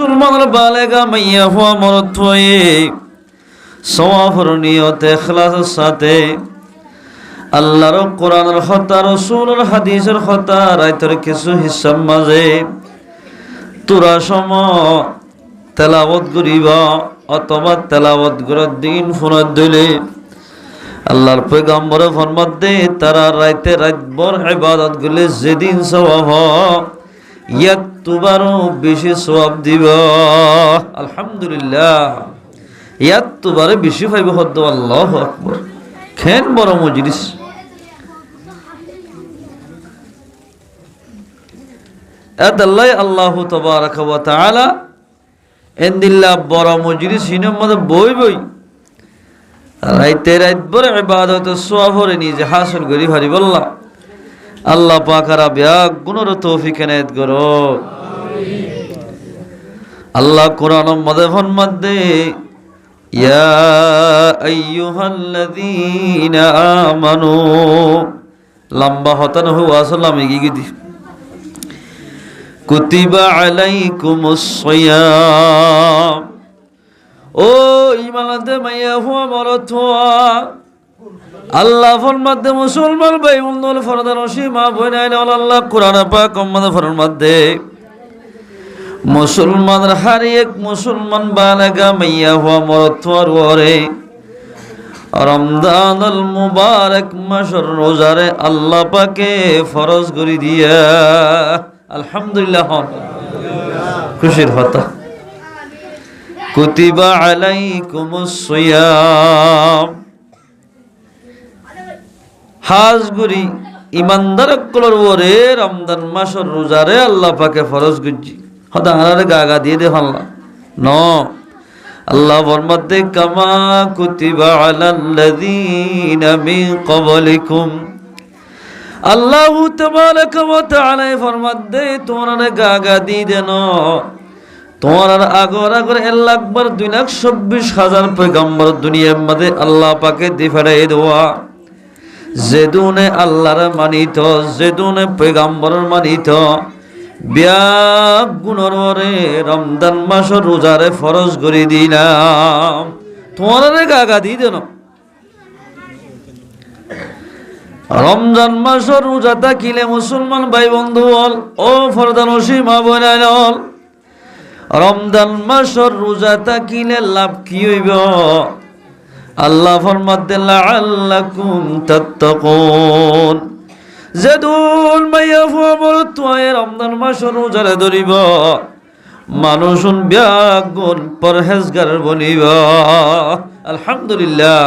মুসলমানের বালেগা মাইয়া হওয়া মরত হয়ে সওয়াবের নিয়তে ইখলাসের সাথে আল্লাহর কোরআনের কথা রাসূলের হাদিসের কথা রাইতের কিছু হিসাব মাঝে তোরা সম তেলাওয়াত করিবা অথবা তেলাওয়াত করার দিন ফোনত দিলে আল্লাহর পয়গম্বরে ফরমাত দে তারা রাইতে রাতভর ইবাদত করলে যেদিন সওয়াব ইয়াতুবারও বেশি সওয়াব দিব। আলহামদুলিল্লাহ, ইয়াতুবারে বেশি পাইব। হদ্দ আল্লাহু আকবার। খেন বড় মজলিস। আদাল্লাহ আল্লাহু তাবারাকা ওয়া তাআলা এন্দিল্লাহ বড় মজলিস হিনের মধ্যে বই বই রাইতে রাতভর ইবাদত সওয়াব হরে নিজে হাসিল করি হরি বল্লাহ। আল্লাহ পাক আর ব্যাগ গুণর তৌফিক এনায়েত করো। আল্লাহ কোরআনের মধ্যে ফরমাত দে ইয়া আইয়ুহাল্লাযীনা আমানু লম্বা হতান হুয়া সালাম এগিয়ে কুতিবা আলাইকুমুস সিয়াম। ও ঈমানতে মাইয়া হুয়া মরত হুয়া আল্লাহ ফরমাতে মুসলমান ভাই বন্ধুল ফরদান সীমা বইনাইন আল্লাহ কোরআন পাক মধ্যে ফরমাতে মুসলমানের হার এক মুসলমান বালেগা মাইয়া হুয়া মরত হুয়ার ওরে রমজানুল মুবারক মাসের রোজারে আল্লাহ পাকে ফরজ করে দিয়া। আলহামদুলিল্লাহ, খুশির হতা। কুতিবা আলাইকুমুস সিয়াম হাজগুরি ইমানদার কলর ওরে রমজান মাসের রোজারে আল্লাহ পাকে ফরজ করছি। হতা হারারে গাগা দিয়ে দে আল্লাহ ন আল্লাহ ফরমাতে কামা কুতিবা আলাল্লাযীনা মিন ক্বাবলিকুম। আল্লাহু তাবারাকা ওয়া তাআলা ফরমাতে তোমরা গাগা দিয়ে দেন তোমার আগর আগর 1,02,24,000 পয়গম্বর দুনিয়ার মধ্যে আল্লাহ পাকে দি ফেরাই দেওয়া। যেদুনে আল্লাহর মানিত যেদুনে পয়গম্বর মানিত ব্যাগ গুণর ওরে রমজান মাসের রোজারে ফরজ করে দিলাম। তোমার গাগা দিয়ে দেন রমজান মাসের রোজা থাকিলে মুসলমান ভাই বন্ধু হল ও ফরদান সীমা বনাইল রমজান মাসের রোজা থাকিলে লাভ কি হইব? আল্লাহ ফরমাতে লাআল্লাকুম তাত্তাকুন। যেদুল মাইয়া ফুয়া মরত হয় রমজান মাসের রোজারে ধরিব মানুষুন ব্যাগুন পরহেজগার বনিব। আলহামদুলিল্লাহ,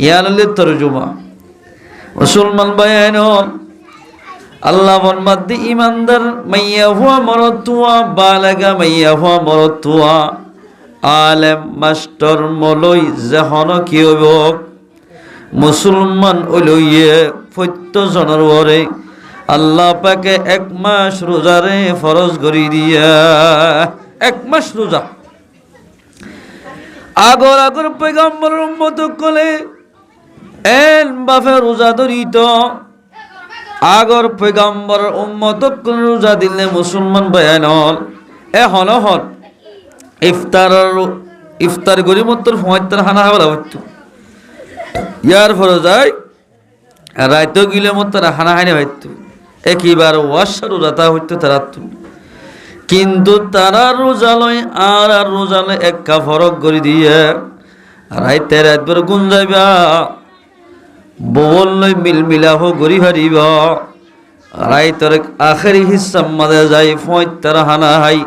ইয়ানালে তরজুমা মুসলমান বায়ান আল্লাহ ফরমাতে ইমানদার মাইয়া হুয়া মরতুয়া বালাগা মাইয়া হুয়া মরতুয়া আলেম মাস্টার মলই যখন কি হইব মুসলমান ওলইয়ে প্রত্যজনের ওরে আল্লাহ পাকে 1 মাস রোজারে ফরজ করি দিয়া। 1 মাস রোজা আগর আগর পয়গম্বর উম্মত কলে এন বাফে রোজা ধরিত আগর পয়গম্বর উম্মত রোজা দিলে মুসলমান বয়ান হল এখন হল ইফতার করি মত ফোঁয়ার হানা হাওয়া হইতো ইয়ার ফলে যায় রাইত গিলে মত হানা হানি হইতো একইবার ওয়াশা রোজাতা হইতো তারা। কিন্তু তারা রোজালয় আর রোজালয় একা ফরক করে দিয়ে রাইতে রাতবার গুন যাইবা বললই মিলমিলাহ গরি হারিব রাইতর আখেরি হিস্সা মাঝে যাই ফোঁয়ার হানা হাই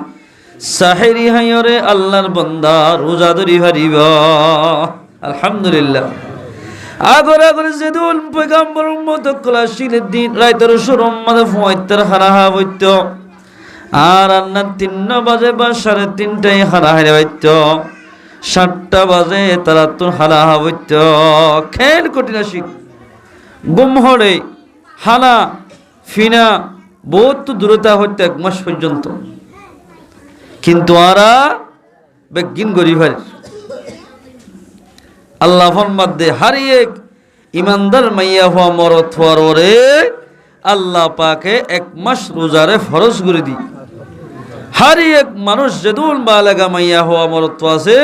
সাহেরি হাইরে আল্লাহর বান্দা রোজা ধরি হারিব। আলহামদুলিল্লাহ, আগর আগর যেদুল পয়গম্বর উম্মত কলাশিলের দিন রাইতর শরম মাঝে ফোঁয়ার হানা হা হইত আর রান্নার 3 বাজে বা 3:30টায় হানা হারা হইত 7টা বাজে তারা তোর হানা হা হইত। খেল কঠিন শিখ গুম হরে হানা ফিনা বহুত দূরতা হইত 1 মাস পর্যন্ত। কিন্তু আরা বেগিন গরিভার আল্লাহ ফরমাত দে হারিয়ে ইমানদার মাইয়া হওয়া মরত হওয়ার ওরে আল্লাহ পাকে 1 মাস রোজারে ফরজ করে দি। হার এক মানুষ যেদুল বালাগা মাইয়া হওয়া মরত্ব আছে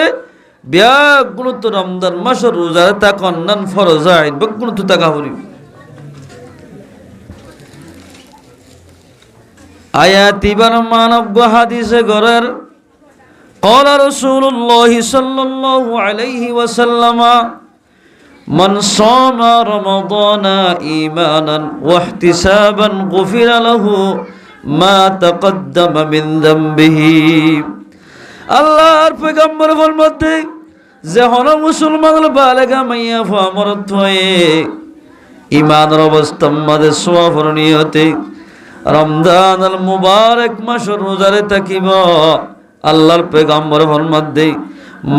ব্যাগুলো রমজান মাসের রোজার তা কন্যান ফরজ আইন বেগুলো তো টাকা হরি আয়াতিবার মানব হাদিসে গরের قال رسول الله صلى الله عليه وسلم من صام رمضان إيمانا واحتسابا غفر له ما تقدم من ذنبه আল্লাহর পয়গম্বর ফরমাতে যে হন মুসলমান বালেগা মাইয়া ফামরত হয়ে ঈমানের অবস্থার মধ্যে সওয়াবের নিয়তে রমজানুল মুবারক মাস রোজারে থাকিব আল্লাহর পয়গম্বর ফরমাতে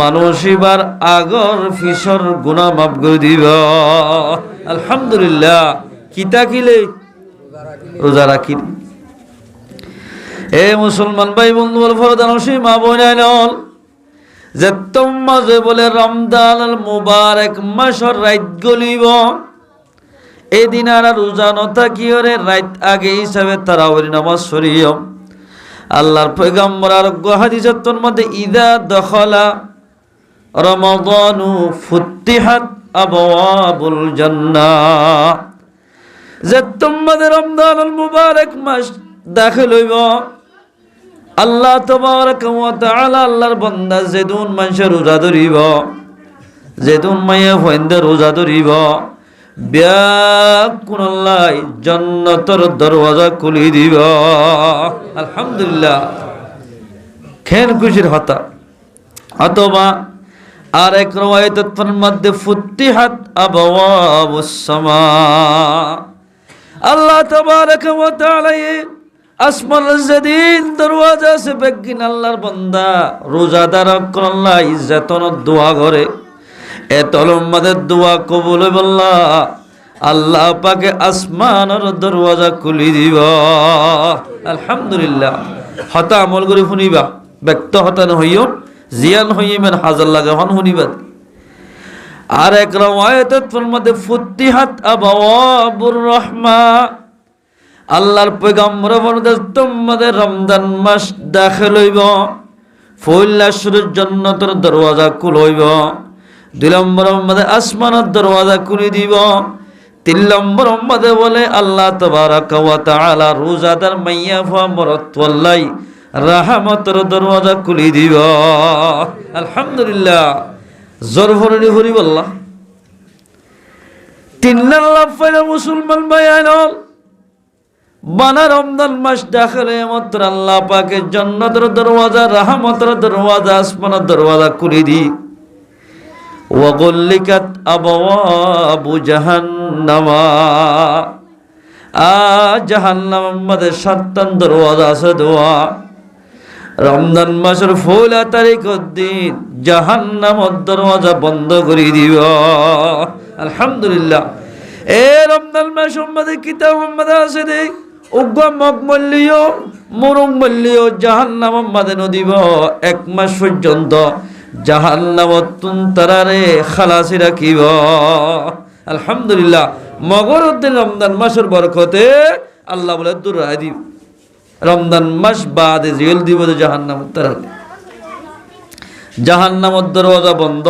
মানুষ এবার আগর ফিসর গুনাহ মাফ করে দিব আলহামদুলিল্লাহ কিতা কিলে রোজা রাখি এ মুসলমান ভাই বন্ধু বল ফরদানসী মা বোনাইল যে তোমরা যে বলে রমজানুল মুবারক মাসের রাত গলিব এই দিন আর রোজা নতা কি ওরে রাত আগে হিসাবে তারাউর নামাজ পড়িও আল্লাহর পয়গম্বর আর হাদিসের মধ্যে ইদা দখলা রমাদানু ফুতিহাত আবওয়াবুল জান্নাহ যে তোমাদের রমজানুল মুবারক মাস দাখিল হইব আল্লাহ তাবারক ওয়া তাআলা আল্লাহর বান্দা যেদুন মানুষের রোজা ধরিব যেদুন মাইয়া হইন্দে রোজা ধরিব ব্যাকুল্লাহ জান্নাতের দরওয়াজা খুলে দিব আলহামদুলিল্লাহ খেন খুশির হতা অথবা আর এক রওয়ায়াতের মধ্যে ফুতিহাত আবওয়াবুস সামা আল্লাহ তাবারক ওয়া তাআলা আসমান যেদিন দরওয়াজা সে বেগিন আল্লাহর বান্দা রোজাদার আল্লাহ ইজ্জতন দোয়া করে এ তলমাদের দোয়া কবুল হইবল্লাহ আল্লাহ পাকে আসমানের দরওয়াজা খুলি দিব আলহামদুলিল্লাহ হতা আমল করে শুনিবা ব্যক্ত হতা হইও জিয়ান হইমেন হাজার লাগে হন শুনিবা আর এক রওয়ায়াতের মধ্যে ফুতিহাত আবওয়াবুর রাহমা আল্লাহর পয়গম্বর বলেন তোমাদের রমজান মাস দাখিল হইব ফুল্লা শুরুর জান্নাতের দরওয়াজা খুলইব দুই নম্বর মধ্যে আসমানের দরওয়াজা খুলে দিব তিন নম্বর মধ্যে বলে আল্লাহ তাবারক ওয়া তাআলা রোজাদার মাইয়া ফামরত ওয়াল্লাই রাহমাতের দরওয়াজা খুলে দিব আলহামদুলিল্লাহ জরফরনি হরি বল্লাহ তিন আল্লাহ ফাইল মুসলমান বায়ানল বানা রমজান মাস দাখিলে মাত্র আল্লাহ পাকের জান্নাতের দরওয়াজা রাহমাতের দরওয়াজা আসমানের দরওয়াজা খুলে দি ওয়াগুল্লিকাত আবওয়াবু জাহান্নাম জাহান্নামের মধ্যে ৭টা দরওয়াজা আছে দোয়া রমজান মাসের ১৬ তারিখের দিন জাহান্নামের দরওয়াজা বন্ধ করে দিব আলহামদুলিল্লাহ এ রমজান মাসের মধ্যে কিতাব মধ্যে আছে দেখ উগ্র মগমল্লিও মরুং মল্লিও জাহান্নামের মধ্যে নদীব ১ মাস পর্যন্ত জাহান্নামত তুনতারারে খালাসি রাখিব আলহামদুলিল্লাহ মগর উদ্দিন রমজান মাসের বরকতে আল্লাহ বলে দূর রায় দিব রমজান মাস বাদে জেল দিব জাহান্নামত তারারে জাহান্নামত দরওয়াজা বন্ধ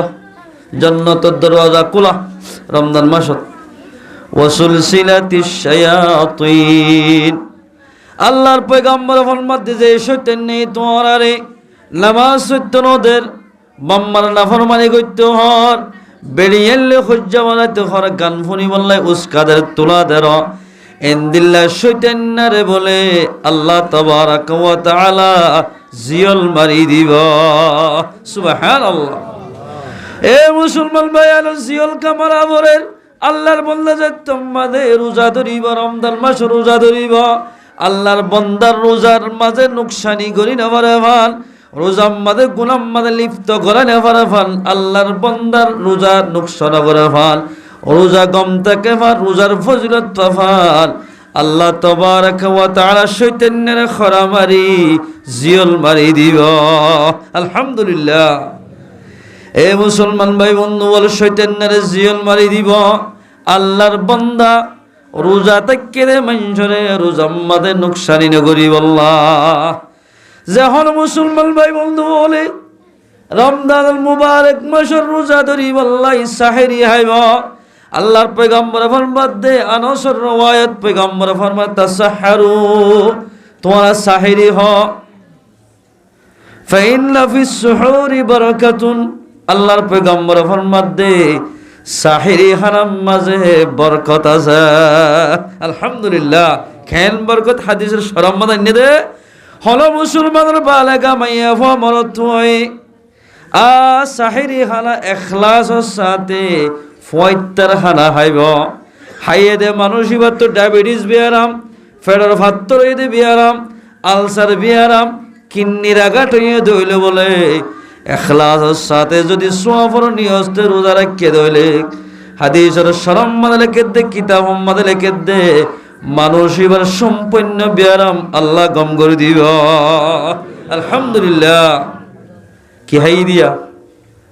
জান্নাতের দরওয়াজা খোলা রমজান মাসত ওয়াসুলসিলাতিশ শায়াতিন আল্লাহর পয়গম্বর ফরমাতে যে শয়তান নেই তোমারে নামাজ সত্যনদের বাম্মার নাফরমানি করতে হর বেরিয়েলে খুজ্জা বানাইতে হর গান ফুনি বললাই উস্কাদের তোলাদের এন্দিল্লা শয়তানারে বলে আল্লাহ তাবারক ওয়া তাআলা জিয়ল মারি দিব সুবহানাল্লাহ এ মুসলমান ভাইয়াল জিয়ল কামারা বলেন আল্লাহর বন্দা যে তোমাদের রোজা ধরিব রমজান মাস রোজা ধরিব আল্লাহর বান্দার রোজার মাঝে নুকসানি করি না পারে ভান রোজার মাঝে গুনাহ মাঝে লিপ্ত করে না পারে ভান আল্লাহর বান্দার রোজা নুকসান করে ভান রোজা গম থেকে ভান রোজার ফজিলত পাফান আল্লাহ তাবারক ওয়া তাআলা শয়তানের খরা মারি জিয়ল মারি দিব আলহামদুলিল্লাহ এ মুসলমান ভাই বন্ধু বল শয়তানের জিয়ল মারি দিব আল্লাহর বান্দা রোজা থেকে মানুষরে রোজার মাঝে নুকসানি না করি আল্লাহ যখন মুসলমান ভাই বন্ধু বলে রমজান মুবারক মাসের রোজা ধরি বল্লাই সাহেরি হাইব আল্লাহর পয়গম্বর ফরমাতে আনাসর রওয়ায়াত পয়গম্বর ফরমাতে তাসাহরু তোমরা সাহেরি হ ফাইন্না ফিস সুহুরি বারাকাতুন আল্লাহর পয়গম্বর ফরমাতে সাহেরি হারাম মাঝে বরকত আছে আলহামদুলিল্লাহ খেন বরকত হাদিসের শরম মাদান্য দে হলো মুসলমানের বালাগা মাইয়া ফ মরত হয় সাহেরি হানা এখলাসের সাথে ফয়তার হানা হাইব হাইয়ে দে মানুষ এবার তো ডায়াবেটিস বিয়ারাম ফেডার ফাত্তর দে বিয়ারাম আলসার বিয়ারাম কিন্নির আঘাট হইয়ে দইলে বলে এখলাসের সাথে যদি সোয়াফর নিয়স্তে রোজা রাখিয়ে দইলে হাদিসের শরম মাদলে কেদে কিতাব মাদলে কেদে মানুষ এবার সম্পূর্ণ বিয়ারাম আল্লাহ গম করে দিব আলহামদুলিল্লাহ কি হাই দিয়া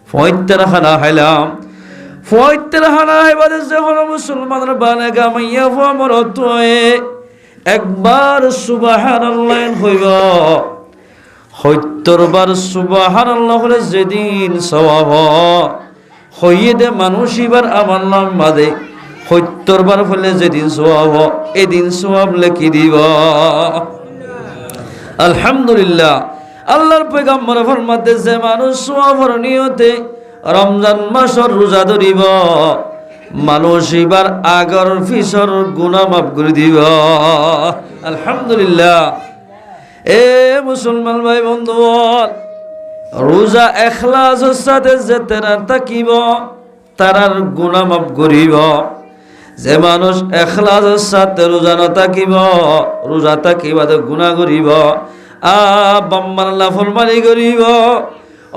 ফয়তার হানা হাইলাম ফয়তার হানা হাইবাদে যখন মুসলমানের বানাগা মাইয়া মরত হয়ে একবার সুবহানাল্লাহ হইব ৭০ বার সুবহানাল্লাহ হলে যেদিন সওয়াব হইয়ে দে মানুষ এবার আমার নাম বাদে ৭০ বার হলে যেদিন সওয়াব এদিন সওয়াব লেখি দিব আলহামদুলিল্লাহ আল্লাহর পয়গম্বর ফরমাতে যে মানুষ সওয়াবের নিয়তে রমজান মাসের রোজা ধরিব মানুষ এবার আগর ফিসর গুনাহ মাফ করে দিব আলহামদুলিল্লাহ এ মুসলমান ভাই বন্ধু রোজা এখলাসের সাথে যে তারা থাকিব তারার গুনাহ মাফ করিব যে মানুষ এখলাসের সাথে রোজা না থাকিব রোজা থাকিবাদে গুনাহ করিব বাম্মার লাফরমানি করিব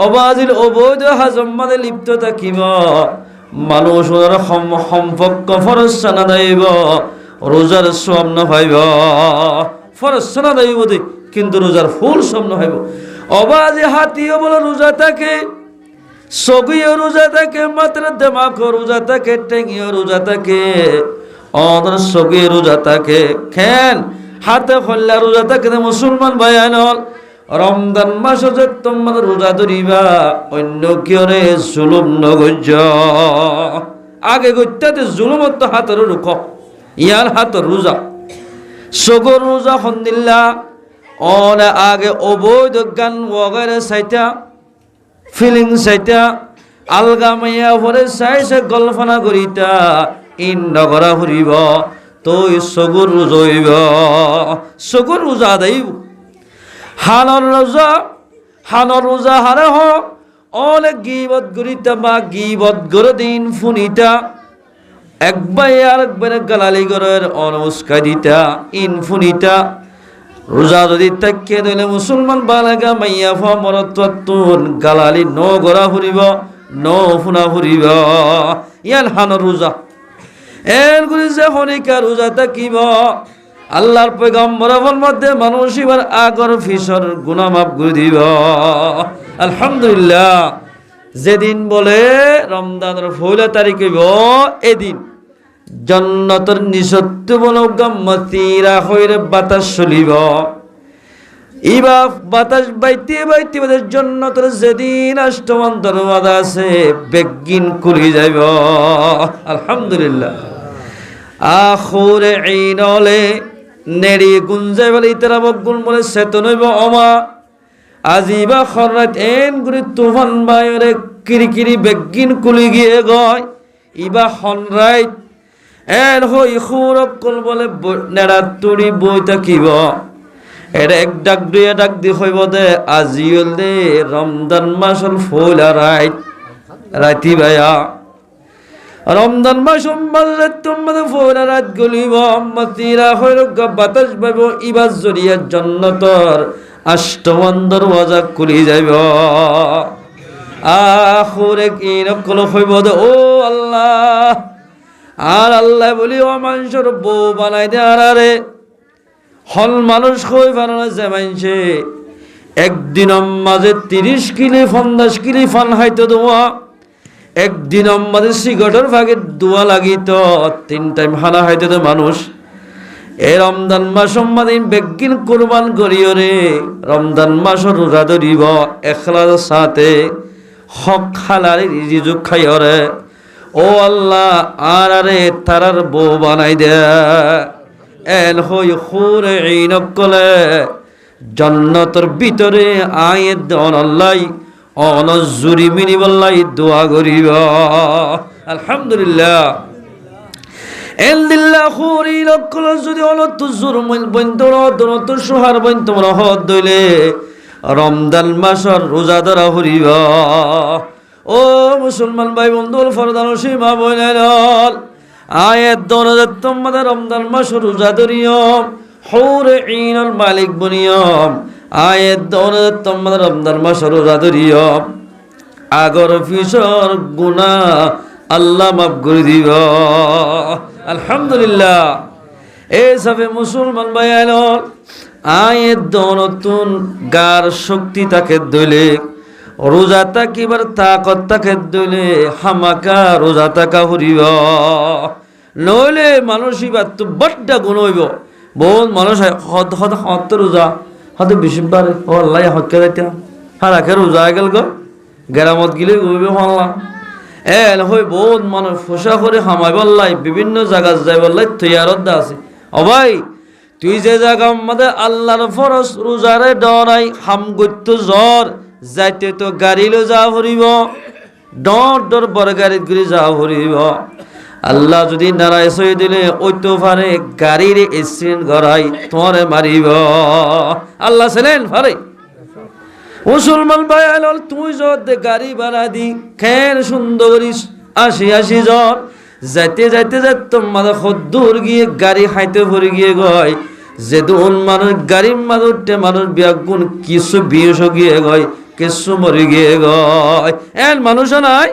অবাজিল অবৈধ হাজম মানে লিপ্ত থাকিব মানুষ সম্পর্ক ফরজ সানা দেব রোজার সওয়াব না পাইব ফরজ সানা দেব কিন্তু রোজার ফুল সওয়াব না পাইব অবাজে হাতিও বলে রোজা থাকে সগিও রোজা থাকে মাত্র দেমাকও রোজা থাকে টেঙ্গিও রোজা থাকে অদর সগিও রোজা থাকে খেন হাতে খল্লা রোজা থাকে মুসলমান ভাইয়ানল রমজান মাসে যে তোমরা রোজা ধরিবা অন্য কিয়রে জুলুম নগজ্য আগে গত্যাতে জুলুমত হাতের রুখ ইয়ার হাতের রোজা সগর রোজা হন্দিল্লা অনে আগে অবৈধ গান ওগারে সাইতা ফিলিং সাইতা আলগা মাইয়া ভরে সাইসে গল্পনা করিতা ইন নগরা ফুরিব তুই সগুর রোজইব সগুর রোজা দেব হানর রোজা হারে হ অনেক গিবত গরিতা বা গিবত গর দিন ফুনিতা একবার আরেকবার গালালি গরের অনুষ্কা দিতা ইন ফুনিতা রোজা যদি তাকিয়ে দিলে মুসলমান বালাগা মাইয়া ফা মরত্বতুন গালালি ন গড়া ফুরিব ন ফুনা ফুরিব ইয়ান হানর রোজা এর গুলি যে হনিকা রোজা থাকিব আল্লাহর পয়গম্বরের মধ্যে মানুষ এবার আগর ফিসর গুনাহ মাফ করে দিব আলহামদুলিল্লাহ যেদিন বলে রমজানের ১৬ তারিখ হইব এদিন জান্নাতের নিসত্ব বলগা মতিরা হইরে বাতাস চলিব ইবা বাতাস বাইতে বাইতে জান্নাতের যেদিন আষ্টমান দরওয়াজা আছে বেগিন খুলি যাইব আলহামদুলিল্লাহ আখুরে ঈনলে নেড়ি গুঞ্জাই বলে ইতারা বগুন বলে চেতন হইব অমা আজিবা খরাত এন গুরি তুফান বায়রে কিরিকিরি বেগিন কুলি গিয়ে গয় ইবা হনরাইত এন হই খুরকল বলে নেড়া তুড়ি বই থাকিব এর এক ডাক দি হইব দে আজিল দে রমজান মাসল ফইলা রাইতি ভাইয়া রমজান মাস তোমাদের ফোরা রাত গলিব মতিরা হইল বাতাস পাইব ইবার জরিয়া জান্নাতের আষ্টমান দরওয়াজা খুলি যাইব আখুরে কি নকল হইব দে ও আল্লাহ আর আল্লাহ বলি ও মানুষের বউ বানাই দে আরে হল মানুষ কই বানানো যে মানছে একদিন মাঝে 30 কিলি 50 কিলি ফান হাইতে দেওয়া একদিন আমাদের সিগারেটের ভাগে দোয়া লাগিত 3 টাইম হানা হাইতে তো মানুষ এই রমজান মাস সম্মাদিন বেগিন কুরবান করিও রে। রমজান মাস রোজা ধরিব ইখলাসের সাথে, হক হালালি রিজিক খাইও রে। ও আল্লাহ আর আরে তারার বউ বানাই দে। এন হই খুরে ইনক কলে জান্নাতের ভিতরে আয়ে দন আল্লাহ অনজুরি মিনি বল্লাই দোয়া করিব। আলহামদুলিল্লাহ। এলদিল্লাহ খুরি লক্কল যদি অনত জুরমিল বন্তর দনত সুহার বন্ত রহত দইলে রমজান মাসর রোজা ধরা হরিব। ও মুসলমান ভাই বন্ধুর ফরদান সীমা বইনাইল আয়াত দনজাত তোমাদের রমজান মাস রোজা ধরিয়ম হৌরে ইনল মালিক বনিয়ম। আয়াত দনজাত তোমাদের রমজান মাস রোজা ধরিয়ম আগর ফিসর গুনাহ আল্লাহ মাফ করে দিব। আলহামদুলিল্লাহ। এই সবে মুসলমান ভাই আইল আয়াত দনতুন গার শক্তি তাকে দইলে রোজা তাকিবার তাকত তাকে দইলে হামাকা রোজা তাকা হরিব। নইলে মানুষই বা তো বড্ডা গুণ হইব। বহুত মানুষ হত রোজা হয়তো বেশি পারে ও আল্লাহ হতকে যাইতাম হারাকে রোজা গেল গো গেরামত গিলে গইবে হল্লা এল হই বহুত মানুষ ফোসা করে হামাই বললাই বিভিন্ন জায়গা যাই বললাই তৈয়ারত আছে। ও ভাই তুই যে জায়গা আমাদের আল্লাহর ফরজ রোজারে ডরাই হাম গত্য জ্বর যাইতে তো গাড়িলে যা হরিব ডর ডর বড় গাড়িত ঘুরে যা হরিব। আল্লাহ যদি নারায় সই দিলে ওই তো পারে গাড়ির এক্সিডেন্ট করাই তোমারে মারিব। আল্লাহ ছিলেন পারে। মুসলমান ভাই আল তুই যদি গাড়ি ভাড়া দি খের সুন্দরী ৮০ জন যাইতে যাইতে যাইতে মাঝে দূর গিয়ে গাড়ি হাইতে ভরে গিয়ে গয় যে দুন মানুষ গাড়ির মানুষটে মানুষ বিয়াগুণ কিছু বিষ গিয়ে গয় কিছু মরে গিয়ে গয় এন মানুষ নাই।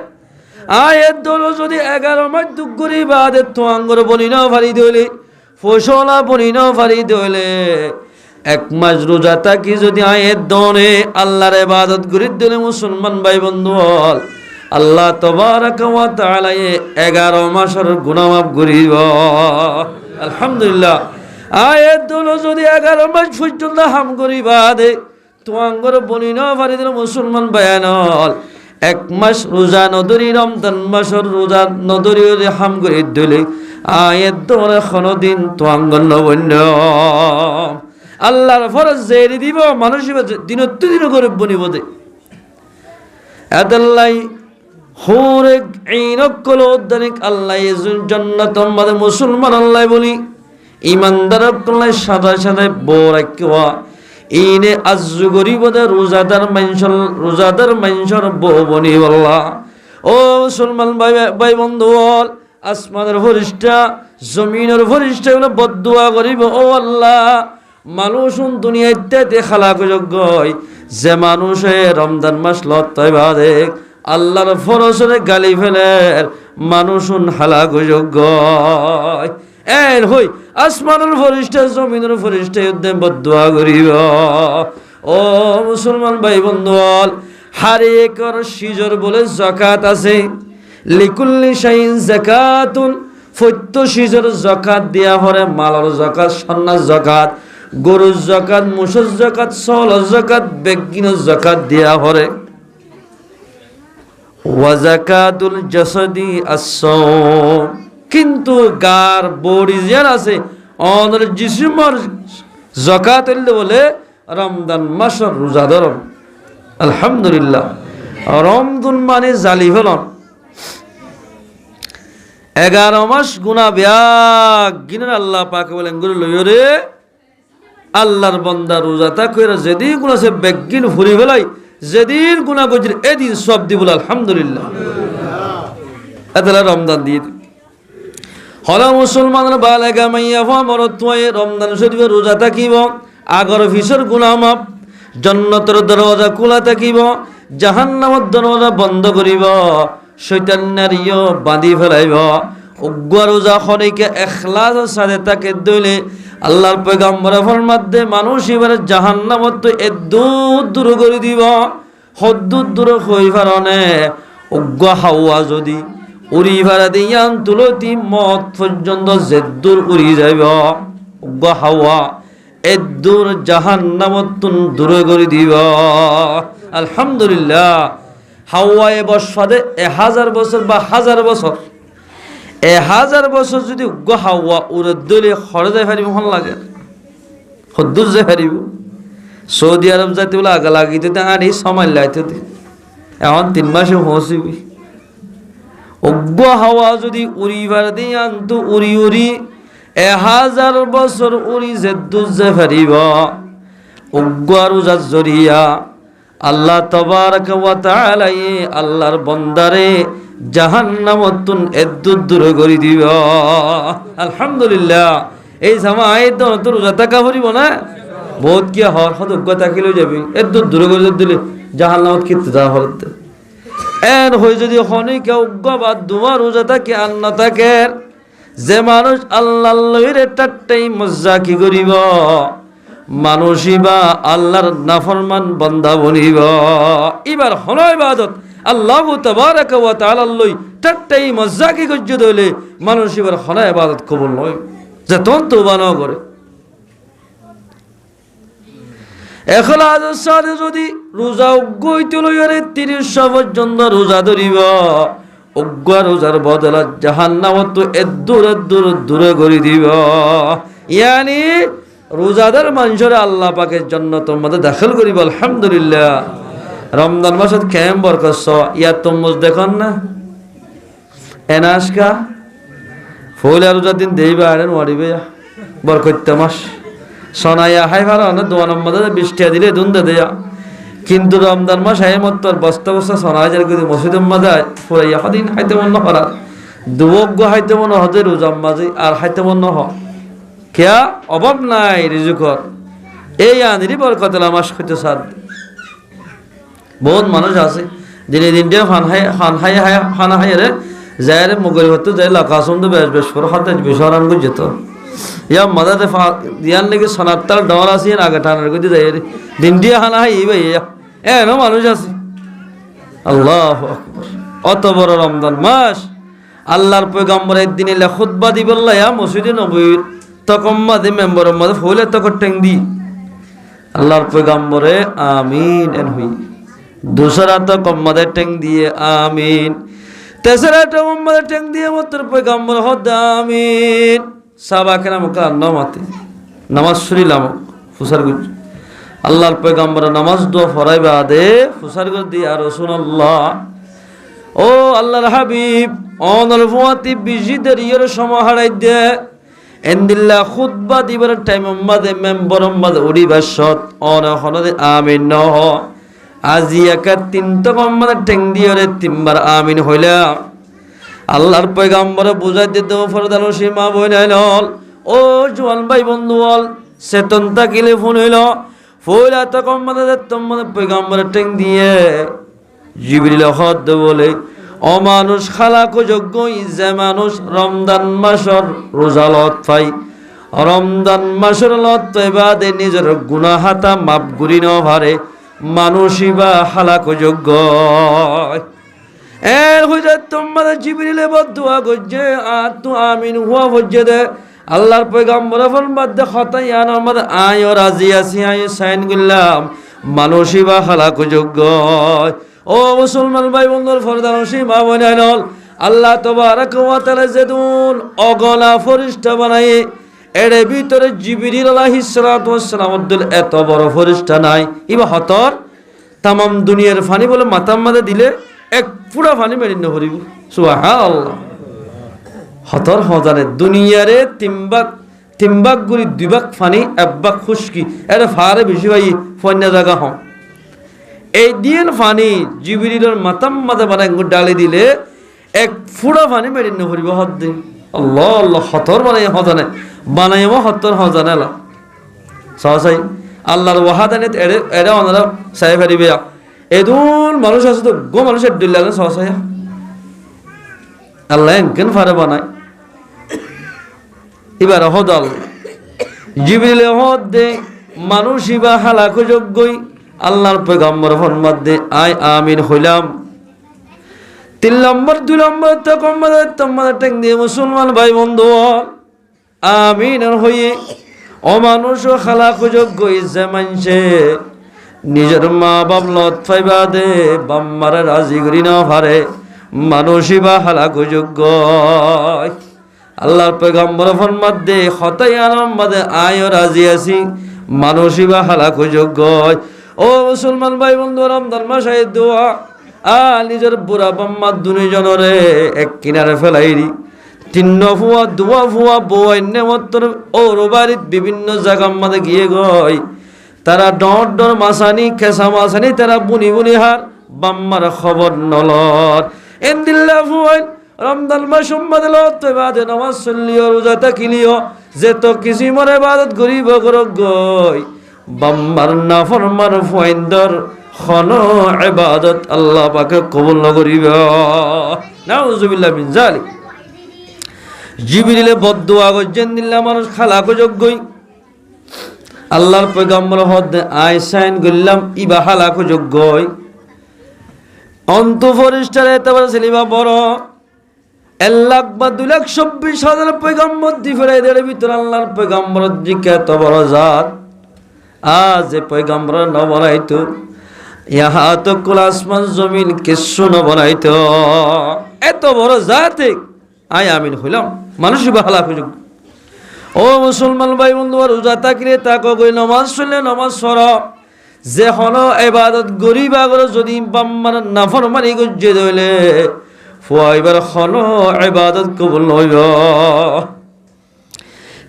আয়ের দল যদি 11 মাস দুঃখ করি বাদে তো আঙ্গর বনি না ফারি দইলে ফসলা বনি না ফারি দইলে 1 মাস রোজা থাকি যদি আয়ের দনে আল্লাহর ইবাদত করি দিলে মুসলমান ভাই বন্ধু আল্লাহ তাবারাক ওয়া তাআলা 11 মাসের গুনাহ মাফ করিব। আলহামদুলিল্লাহ। আয়ের দল যদি 11 মাস পর্যন্ত হাম করি বাদে তো আঙ্গর বনি না ফারি দিলে মুসলমান ভাইয়ানল 1 মাস রোজা নদরি রমজান মাসের রোজা নদরি হাম করে দিলে আয়ের দরে কোনদিন তো আঙ্গন নবন্য আল্লাহর ফরজ জেরি দিব মানুষ দিনত দিন করে বনিব দে আদাল্লাই হোরে ইনকল উদ্দানিক আল্লাহ জান্নাত আমাদের মুসলমান আল্লাহ বলি ইমানদার আল্লাহ সাদা সাদা বোরাকিওয়া ইনে আজ্জু গরিবদের রোজাদার মানসর বউ বনি আল্লাহ। ও মুসলমান ভাই বন্ধু আসমানের ফরিস্তা জমিনের ফরিস্তা গুলো বদদুয়া করিব। ও আল্লাহ মানুষ দুনিয়াতে খালা যোগ্য যে মানুষে রমজান মাস লত্তাই বাদে আল্লাহর ফরজরে গালি ফেলে মানুষ হালাক যোগ্য এর হই আসমানের ফরিস্তা জমিনের ফরিস্তা উদ্যম বদদুয়া করিব। ও মুসলমান ভাই বন্ধু হারে কর সিজর বলে যাকাত আছে লিকুল্লি শাইইন যাকাতুন ফত্য সিজর যাকাত দিয়া হরে মালর যাকাত সন্ন্যাস যাকাত গরুর যাকাত মুসর যাকাত সলর যাকাত বেগিনের যাকাত দিয়া হরে ওয়া যাকাতুল জাসাদি আস-সাওম কিন্তু গার বডি যার আছে অনর জিসমর যাকাত হইলে বলে রমজান মাসের রোজা ধরম। আলহামদুলিল্লাহ। রমজান মানে জালি ফেলন 11 মাস গুনাহ ব্যাগ গিনার আল্লাহ পাক বলেন গুলো লইও রে আল্লাহর বান্দা রোজা তা কইরা যেদিন গুনাহ সে বেগিন ফুরি ফেলাই যেদিন গুনাহ গজর এদিন সব দি বলে আলহামদুলিল্লাহ। এতলা রমজান দিয়ে হলো মুসলমানের বালেগা মাইয়া মরত্বয়ে রমজান শরীফে রোজা থাকিব আগর ফিসর গুনাহ মাফ জান্নাতের দরওয়াজা খোলা থাকিব জাহান্নামের দরওয়াজা বন্ধ করিব শয়তান নারিও বাঁধি ফেলাইব। উগ্র রোজা খনিকে ইখলাসের সাথে তাকে দইলে আল্লাহর পয়গম্বর ফরমাতে মানুষ এবারে জাহান্নামত তো এদূর দূর করে দিব হদ্দুর দূর হই ফারনে উগ্র হাওয়া যদি উড়ি ভাড়া দিয়ান তুলতি মত পর্যন্ত জেদ্দুর উড়ি যাইব উগ্র হাওয়া এ দূর জাহান্নামতুন দূরে করে দিব। আলহামদুলিল্লাহ। হাওয়ায়ে বসফাদে 1000 বছর বা 1000 বছর, 1000 বছর যদি উগ্র হাওয়া উড়ে দলে খরে যাই পারিব হন লাগে, হদ্দুর যাই পারিব। সৌদি আরব যাইতে বলে আগা লাগিতে আনি সময় লাইতে এখন 3 মাসে পৌঁছিবি। উগ্র হাওয়া যদি উড়িবার দিয়ে আনতো উড়ি উড়ি 1000 বছর উড়ি যে দুজে ফেরিব। উগ্র রোজার জরিয়া আল্লাহ তাবারক ওয়া তাআলা আল্লাহর বান্দারে জাহান্নামতুন এদ্দুর দূরে করে দিব। আলহামদুলিল্লাহ। এই জামাই তো রোজা থাকা পড়িব না, বহুত কি হর হদ উগ্র থাকিলেও যাবি, এদ্দুর দূরে করে দিলে জাহান্নামত কিতে যাওয়া হতে এর হয়ে যদি হনিকে উগ্র বা দুয়া রোজা থাকে আর না থাকে, যে মানুষ আল্লাহ লইরে টাট্টাই মজ্জা কি করিব, মানুষই বা আল্লাহর নাফরমান বান্দা বনিব। এবার হলো ইবাদত আল্লাহ তাবারক ওয়া তাআলা লই টাট্টাই মজ্জা কি করতে দইলে মানুষ এবার হলো ইবাদত কবুল নয়, যে তখন তওবা না করে। এখলাসের সাথে যদি রোজা উগ্র হইতে লইয়ারে 30 পর্যন্ত রোজা ধরিব, উগ্র রোজার বদলা জাহান্নামত এদ্দুর এদ্দুর দূরে করে দিব। ইয়ানি রোজাদার মানুষের আল্লাহ পাকের জান্নাতের মধ্যে দাখিল করিব। আলহামদুলিল্লাহ। রমজান মাসত কেম বরকত ইয়া তমুজ দেখুন না, এনাসকা ফুল আর রোজার দিন দেইবা আর মারিবে বরকত মাস সোনাইয়া হাই ভাড়া না দোয়ানোর মধ্যে 20 টাকা দিলে দুন্দে দেয়া। কিন্তু রমজান মাস হাই মত বস্তা বস্তা সোনা হাজার করে মসজিদের মধ্যে ফুরাইয়া দিন হাইতে মন করার দুবগ্য হাইতে মন হতে রোজার মাঝে আর হাইতে মন হ কেয়া অভাব নাই রিজুকর। এই আনিরি বরকতলা মাস হইতে সাদ বহুত মানুষ আছে দিনে দিনটা ফান হাই রে যায় রে মুগরি হতে যাই লাকাসম তো বেশ করে হাতে বেশরান করে যেত ইয়া মাদাতে দিয়ান লেগে সনাত্তার ডর আছে আগে টানার করে যাই রে দিন দিয়ে হানা হাই ভাই এনো মানুষ আছে। আল্লাহু আকবার। অত বড় রমজান মাস আল্লাহর পয়গম্বর একদিন খুতবা দিবল্লা ইয়া মসজিদে নববীর তকম্মাদে মেম্বরের মধ্যে ফুলে তক টেং দি আল্লাহর পয়গম্বরে আমিন এন হই। दूसरा तो कम्मदे टेंग दिए आमीन। तेसरा तो कम्मदे टेंग दिए मोतर पैगम्बर होद आमीन। साहबा के नाम का नमाते नमाज शुरी लामो फुसर गुज अल्लाहर पैगम्बर नमाज दो फराई बादे फुसर गुज दिया रसूलुल्लाह ओ अल्लाहर हबीब ओनर फुआती बिजी दरियर समाहाराई दे एंदिल्ला खुतबा दिबर टाइम मदे मेंबर मद उड़ी बशत ओन खनदे आमीन न हो আজি একা 3টা কম্মানে টেং দিয়ে রে 3বার আমিন হইলা আল্লাহর পয়গম্বরে বুঝাই দিতে ফরদান সীমা বইনাইল। ও জওয়ান ভাই বন্ধুল চেতন তাকিলে ফোন হইল ফইলা তা কম্মানে তোমাদের পয়গম্বরে টেং দিয়ে জিবরিল হদ বলে ও মানুষ খালাক যোগ্য যে মানুষ রমজান মাসের রোজা লত পাই রমজান মাসের লত তয়বাদে নিজের গুনাহ হাতা মাফ করি ন পারে মানুষই বা হালাক যোগ্য। এর হইতে তোমাদের জিবরিলে বদুয়া গজ্জে আর তু আমিন হুয়া বজ্জে দে আল্লাহর পয়গম্বর ফরমাদ দে খতায়ান আমাদ আয় রাজি আছি আয় সাইন করলাম মানুষই বা হালাক যোগ্য। ও মুসলমান ভাই বন্ধুর ফরদান সীমা বনাইল আল্লাহ তাবারক ওয়া তাআলা যেদুন অগলা ফেরেশতা বানায় এর ভিতরে জিবরিল আলাইহিস সালাতু ওয়াস সালাম দিল এত বড় ফেরেশতা নাই ইবা হতর তাম দুনিয়ার ফানি বলে মাথার মাঝে দিলে এক পুরা ফানি মেরিন হরিব সুবহানাল্লাহ। হতর হজারে দুনিয়ারে তিনবাক গুলি 2 ভাগ ফানি 1 ভাগ খুশকি এর ফারে বেশি ভাই ফন্য জায়গা হ এই দিন ফানি জিবরিলের মাথার মাঝে বানাই ডালে দিলে এক পুরা ফানি মেরিন হরিব হদ দিন আল্লাহ আল্লাহ হতর বানাই হজানে বানাইমো হতর হজানে আল্লাহ সহসাই আল্লাহর ওয়াহাদানিয়ত এরা ওনারা চাই পারিবে এদুন মানুষ আছে তো গো মানুষের দিল্লালে সহসাই আল্লাহ কেন ফারে বানায় এবার হদল জিবরিল হদ দে মানুষ ইবা হালাক যোগ্যই আল্লাহর পয়গম্বর ফরমাদ দে আই আমিন হইলাম। 3 নম্বর 2 নম্বর তোমাদের টেং দিয়ে মুসলমান ভাই বন্ধু আমিন হইয়ে অমানুষ খালা খুঁজক গইছে মানছে নিজের মা বাপ লত ফাইবা দে বাম্মারে রাজি করি না পারে মানুষই বা খালা খুঁজক গয় আল্লাহর পয়গম্বর ফরমাত দে খতাই আরাম বাদে আয়ও রাজি আছি মানুষই বা খালা খুঁজক গয় ও মুসলমান ভাই বন্ধু রমজান মাসে দোয়া নিজের বুড়া বাম্মা দুজনরে এক কিনারে ফেলাইরি তিন্ন ফুয়া দুয়া ফুয়া বউন্য মত্তর ওর বাড়িত বিভিন্ন জায়গার মধ্যে গিয়ে গয় তারা ডর ডর মাসানি খেসা মাসানি তারা বুনি বুনি হার বাম্মার খবর নলর এন্দিল্লা ফুয়াইন রমজান মাস সম্মাদ লত বাদে নামাজ চলিও রোজা তাকিলিও যে তো কিছু মরে ইবাদত করিব করক গয় বাম্মার নাফরমান ফুয়াইন্দর খন ইবাদত আল্লাহ পাকে কবুল নকরিব নাউজুবিল্লাহ মিন যালিক জিবরিলে বদদুয়া করছেন দিল্লা মানুষ খালাকো যোগ্যই আল্লাহর পয়গম্বর হদে আইসাইন গল্লাম ইবা খালাকো যোগ্যই অন্ত ফরিস্টারে এতবার সেলিবা বড় 1,00,000 বা 2,24,000 পয়গম্বর দি ফেরাই দেড় ভিতর আল্লাহর পয়গম্বর দিকে এত বড় জাত আজ পয়গম্বর ন বনাইতো ইহা তো কুল আসমান জমিন কিছু ন বনাইতো এত বড় জাতে আয় আমিন হইলাম মানুষই বা হালাক যোগ্য ও মুসলমান ভাই বন্ধু রোজা তাকিলে তাকে গই নমাজ শুনলে নমাজ সর যে হন ইবাদত গরিবা করে যদি বাম্মার নাফরমানি গজ্জে দইলে ফুয়াইবার হন ইবাদত কবুল হইব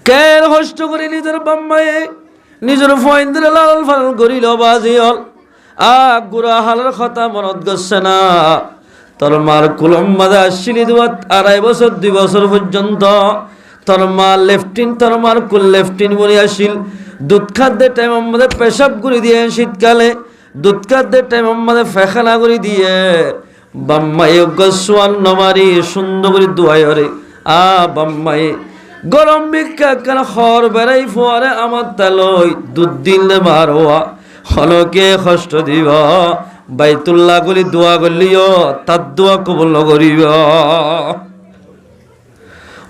কেন কষ্ট করে নিজের বাম্মায়ে নিজের ফুয়াইন্দ্রে লাল ফাল করিল বাজিল গুড়া হালের কথা মনত গছে না তোর মার কুলম মাদা আসছিলি 2.5 বছর 2 বছর পর্যন্ত তোর মা লেফটিন তোর মার কুল লেফটিন বলে আসিল দুধ খাদ্যে টাইম আমাদের পেশাব করে দিয়ে শীতকালে দুধ খাদ্যে টাইম আমাদের ফেখানা করে দিয়ে বাম্মাই গসওয়ান নমারি সুন্দর করে দুয়াই হরে বাম্মাই গরম বিক্ষা কেন খর বেড়াই ফোয়ারে আমার তালই দুধ দিলে মারোয়া হলকে কষ্ট দিব বাইতুল্লাহ গলি দোয়া করলিও তার দোয়া কবুল করিব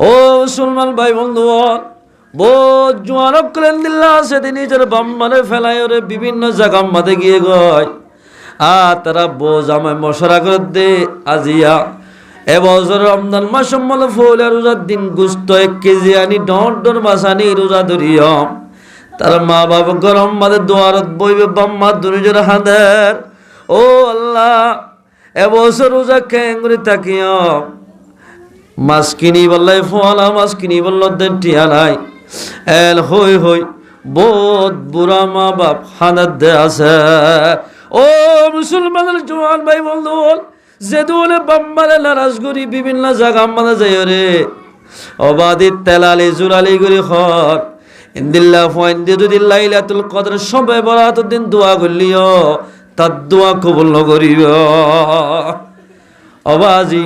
ও মুসলমান ভাই বন্ধু বহুত জোয়ান করেন দিল্লা সেদিন নিজের বাম্মারে ফেলাই ওরে বিভিন্ন জায়গার মাঝে গিয়ে গয় তারা বোঝ আমায় মশরা করে দে আজিয়া এবছর রমজান মাস সম্বল ফুল রোজার দিন গুস্ত 1 কেজি আনি ডর ডর মাছ আনি রোজা ধরিও তার মা বাবা গরম মাঝে দোয়ারত বইবে বাম্মা দুজোর হাঁদের ও আল্লাহ এবছর রোজা কেঙ্গুরি তাকিও মাছ কিনি বললাই ফোয়ালা মাছ কিনি বলল টিয়া নাই এল হই হই বহুত বুড়া মা বাপ হাঁদার দে আছে ও মুসলমানের জোয়ান ভাই বন্ধু যে দোলে বাম্মারে নারাজ করি বিভিন্ন জায়গা আমাদের যাই রে অবাদি তেলালি জুলালি করি খর ইন্দিল্লাহ ফয়েন্দি যদি লাইলাতুল কদর সবে বরাতের দিন দোয়া করলিও তার দোয়া কবুল করিব অবাজি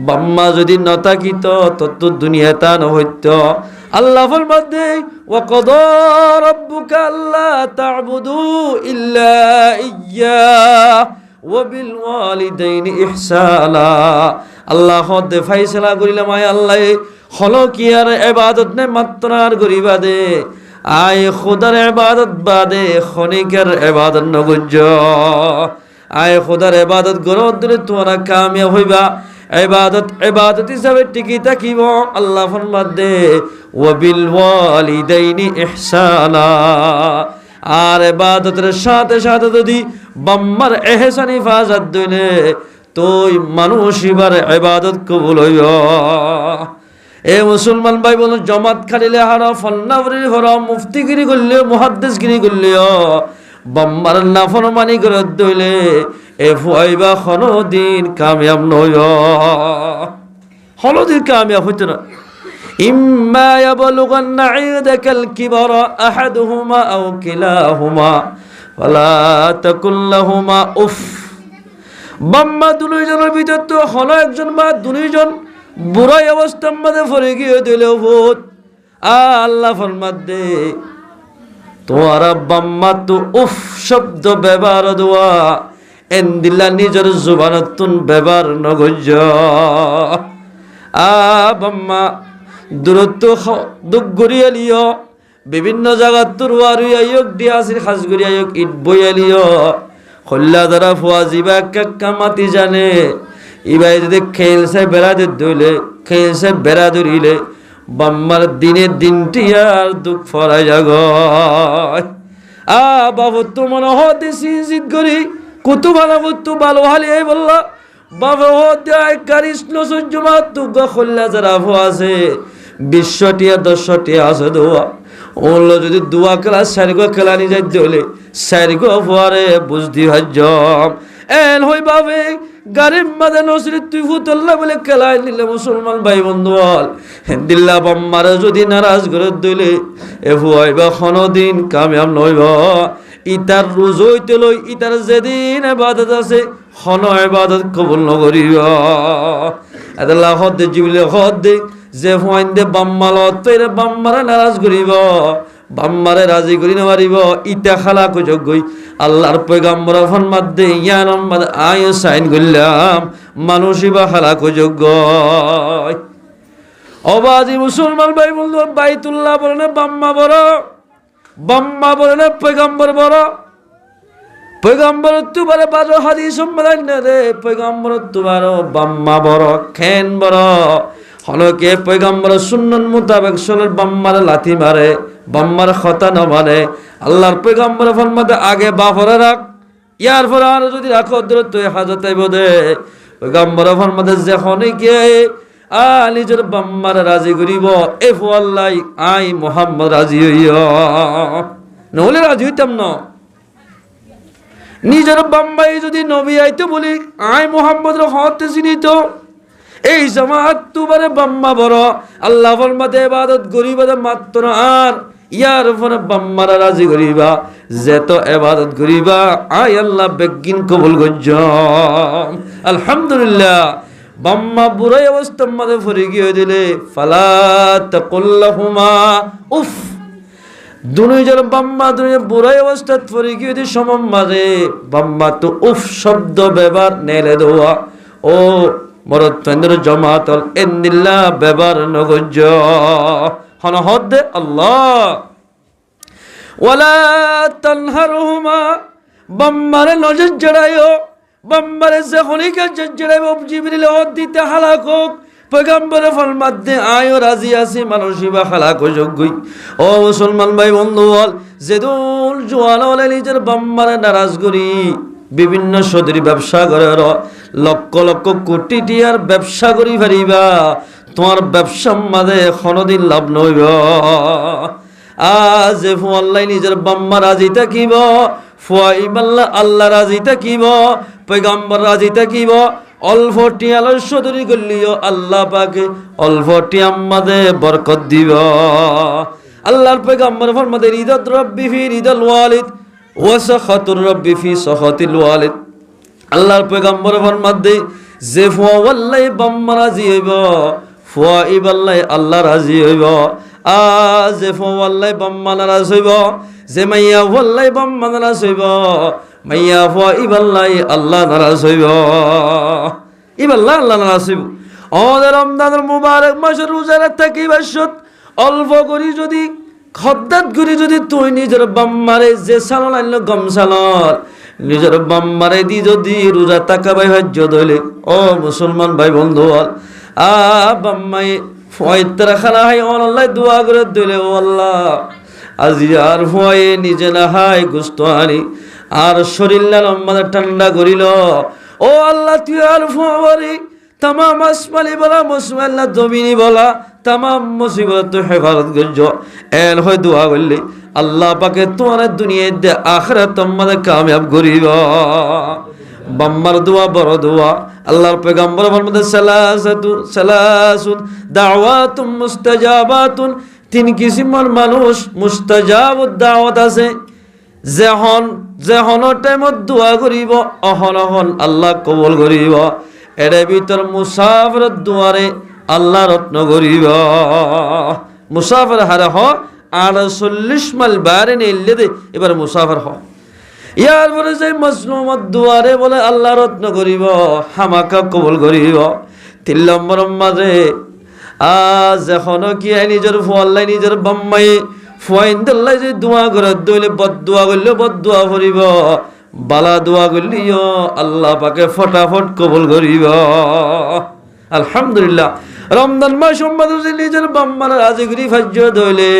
বাম্মা যদি নতাকিত তত দুনিয়া তা নহইত আল্লাহ ফরমাতে ওয়া কাদা রাব্বুকা আল্লা তা'বুদু ইল্লা ইয়্যা ওয়া বিল ওয়ালিদাইনি ইহসানা আল্লাহ হদে ফয়সালা করিলাম আয় আল্লাহ হলো কি আর ইবাদত নে মাত্র আর করিবা দে আয় খোদার ইবাদত বাদে খনিকের ইবাদত নগজ্জ আয় খোদার ইবাদত গরো দিলে তোরা কামিয়াব হইবা ইবাদত হিসাবে টিকি থাকিব আল্লাহ ফরমাতে ওয়া বিল ওয়ালিদাইনি ইহসানা আর ইবাদতের সাথে সাথে যদি বাম্মার ইহসান হিফাজত দিলে তুই মানুষ এবার ইবাদত কবুল হইব এ মুসলমান ভাই বলুন জমাত খালিলে হারা ফন্নাবরি হরা মুফতিগিরি করলে মুহাদ্দিসগিরি করলে বাম্মার নাফরমানি করে দইলে এ ফুয়াইবা হলদিন কামিয়াব নয় হলদিন কামিয়াব হইতো না ইম্মা ইয়াবলুগান্না ইনদাকাল কিবারা আহাদুহুমা আও কিলাহুমা ফালা তাকুল লাহুমা উফ বাম্মা দুইজনের ভিতর তো হলো একজন বা দুইজন বুড়াই অবস্থার মধ্যে পড়ে গিয়ে দিল ভূত আল্লাহ ফরমাত দে তোমার বাম্মা তো উফ শব্দ ব্যবহার দোয়া এন্দিল্লা নিজের জুবানতুন ব্যবহার নগজ বাম্মা দূরত্ব দুঃখ গড়িয়ে লিও বিভিন্ন জায়গা তুরুয়ারি আয়োগ ডিয়াসির হাজগুড়ি আয়োগ ইট বইয়ালিও খল্লা দ্বারা ফুয়া জিবা কাক্কা মাতি জানে ইবাই যদি খেলছে বেড়াতে দইলে খেলছে বেড়া ধরিলে বাম্মার দিনের দিনটি আর দুঃখ ফরাই যাগ বাবু তো মনে হতে সিজিত করি কত ভালো কত ভালো হালি এই বললা বাবা হতে কৃষ্ণ সহ্য মাতুক খল্লা যারা ফুয়া আছে 20টিয়া 10টিয়া আছে দোয়া ওলো যদি দোয়া খেলা সারিগো খেলা নি যাই দলে সারিগো ফুয়ারে বুঝদি হজম এল হই বাবে গারিব মাদে নসরি তুই ফুতল্লা বলে খেলাই নিলে মুসলমান ভাই বন্ধু বল দিল্লা বাম্মারে যদি নারাজ করে দলে এ ফুয়াইবা কোনদিন কামিয়াব নইব ইতার রোজ হইতে লই ইতার যেদিন ইবাদত আছে খন ইবাদত কবুল নকরিব আল্লাহ হদ জিবলে হদ যে ফুয়াইন্দে বাম্মালত পেরে বাম্মারে নারাজ করিব বাম্মারে রাজি করি নারিব ইটা খালা যোগ্যই আল্লাহর পয়গাম্বর ফরমাত দে ইয়া নম্বর আয় সাইন করলাম মানুষই বা খালা যোগ্য অবাজি মুসলমান ভাই বলল বাইতুল্লাহ বলে না বাম্মা বলে না পয়গাম্বর বড় পয়গাম্বর তুবারে বাজো হাদিস সম্মেলন না রে পয়গাম্বর তুবারো বাম্মা বড় খেন বড় হলকে পয়গাম্বর সুন্নত মোতাবেক চলে বাম্মারে লাথি মারে বাম্মার কথা না মানে আল্লাহর পয়গাম্বর ফরমাতে আগে বাপরে রাখ ইয়ার পরে আর যদি রাখো দূরত্ব হাজতে বোধে পয়গাম্বর ফরমাতে যখন কে নিজের বাম্মারে রাজি করিব এ ফুয়াল্লাই আই মোহাম্মদ রাজি হইয়া নহলে রাজি হইতাম না নিজের বাম্মাই যদি নবী আইতো বলি আই মোহাম্মদ হতে চিনিত এই জামাত তুবারে বাম্মা বড় আল্লাহ ফরমাতে ইবাদত করিবা মাত্র আর ইয়ার উপরে বাম্মারা রাজি করিবা যেত ইবাদত করিবা আই আল্লাহ বেগিন কবুল গজ্জম আলহামদুলিল্লাহ বাম্মা বুড়াই অবস্থার মধ্যে ফরি গিয়ে দিলে ফালা তাকুল্লাহুমা উফ দুনিয়ার বাম্মা দুনিয়া বুড়াই অবস্থা ফরি গিয়ে দি সমম মাঝে বাম্মা তো উফ শব্দ ব্যবহার নেলে দোয়া ও মরদ পেন্দ্র জমাতল এন্দিল্লা ব্যবহার নগজ হন হদ আল্লাহ ওয়ালা তানহারহুমা বাম্মারে নজর জড়াইও বাম্মারে যখনইকে জড়াইব জিবরিল হদ দিতে হালাক হোক পয়গম্বরে ফরমাত দে আয়ো রাজি আছি মানুষই বা হালাক যোগ্যই ও মুসলমান ভাই বন্ধু বল যেদুল জোয়ান হলে নিজের বাম্মারে নারাজ করি বিভিন্ন সদরি ব্যবসা করে লক্ষ লক্ষ কোটি টিয়ার ব্যবসা করি পারিবা তোমার ব্যবসার মাঝে কোনদিন লাভ নইব আজ ফুয়াল্লাই নিজের বাম্মা রাজি থাকিব ফুয়াইবাল্লা আল্লাহ রাজি থাকিব পয়গম্বর রাজি থাকিব অল্প টিয়ালের সদরি করলিও আল্লাহ পাকে অল্প টিয়ার মাঝে বরকত দিব আল্লাহর পয়গম্বর ফরমাতে রিদাত রব্বি ফি রিদাল ওয়ালিদ ওয়াসাখাতুর রব্বি ফি সাখাতিল ওয়ালিদ আল্লাহর পয়গম্বর ফরমাত দে যে ফুয়া ওয়াল্লাই বাম্মা রাজি হইব ফুয়া ইবাল্লাই আল্লাহ রাজি হইব যে ফুয়া ওয়াল্লাই বাম্মা নারাজ হইব যে মাইয়া ওয়াল্লাই বাম্মা নারাজ হইব মাইয়া ফুয়া ইবাল্লাই আল্লাহ নারাজ হইব ইবাল্লাহ আল্লাহ নারাজ হইব আমাদের রমজানের মুবারক মাসের রোজা থাকি বাসত অল্প করি যদি খদ্দাত করি যদি তুই নিজের বাম্মারে যে সালন আনলো গম সালন নিজের বাম্মারে দি যদি রোজা তাকাবাই হজ্জ দইলে ও মুসলমান ভাই বন্ধু বল বাম্মাই ফয়তরা খানা হাই আল্লাহ দোয়া করে দইলে ও আল্লাহ আজি আর ফয়ে নিজে না হাই গুস্ত আনি আর শরীর আমাদের ঠান্ডা করিল ও আল্লাহ তুই আর ফোয়ারি तमाम আসমানি বলা মুসমাল্লা জমিনি বলা तमाम মুসিবত তো হেফাজত করছ এল হয় দোয়া করলে আল্লাহ পাকে তোমার দুনিয়ায় দে আখিরাত আমাদের কামিয়াব করিব বাম্মার দোয়া বড় দোয়া আল্লাহর পয়গম্বর ফরমাতে সালাসুন দাওয়াতুম মুস্তাজাবাতুন তিন কিসিমের মানুষ মুস্তাজাবুদ দাওয়াত আছে যেহন টাইমত দোয়া করিব অহন আল্লাহ কবুল করিব এর ভিতর মুসাফির দুয়ারে আল্লাহ রত্ন করিব মুসাফির হারে হ 48 মাইল বাইরে নিলে দে এবার মুসাফির হ ইয়ার পরে যে মজলুমত দুয়ারে বলে আল্লাহ রত্ন করিব হামাকা কবুল করিব 3 নম্বর মাঝে আজ এখনো কি নিজের ফুয়াল্লাই নিজের বাম্মাই ফুয়াইন্দাল্লাই যে দোয়া করে দইলে বদদোয়া করলে বদদোয়া করিব, বালা দোয়া করলিও আল্লাহ পাকে ফটাফট কবুল করিব। আলহামদুলিল্লাহ। রমজান মাস সম্মাদে নিজের বাম্মার রাজি করি ফাজ্য দইলে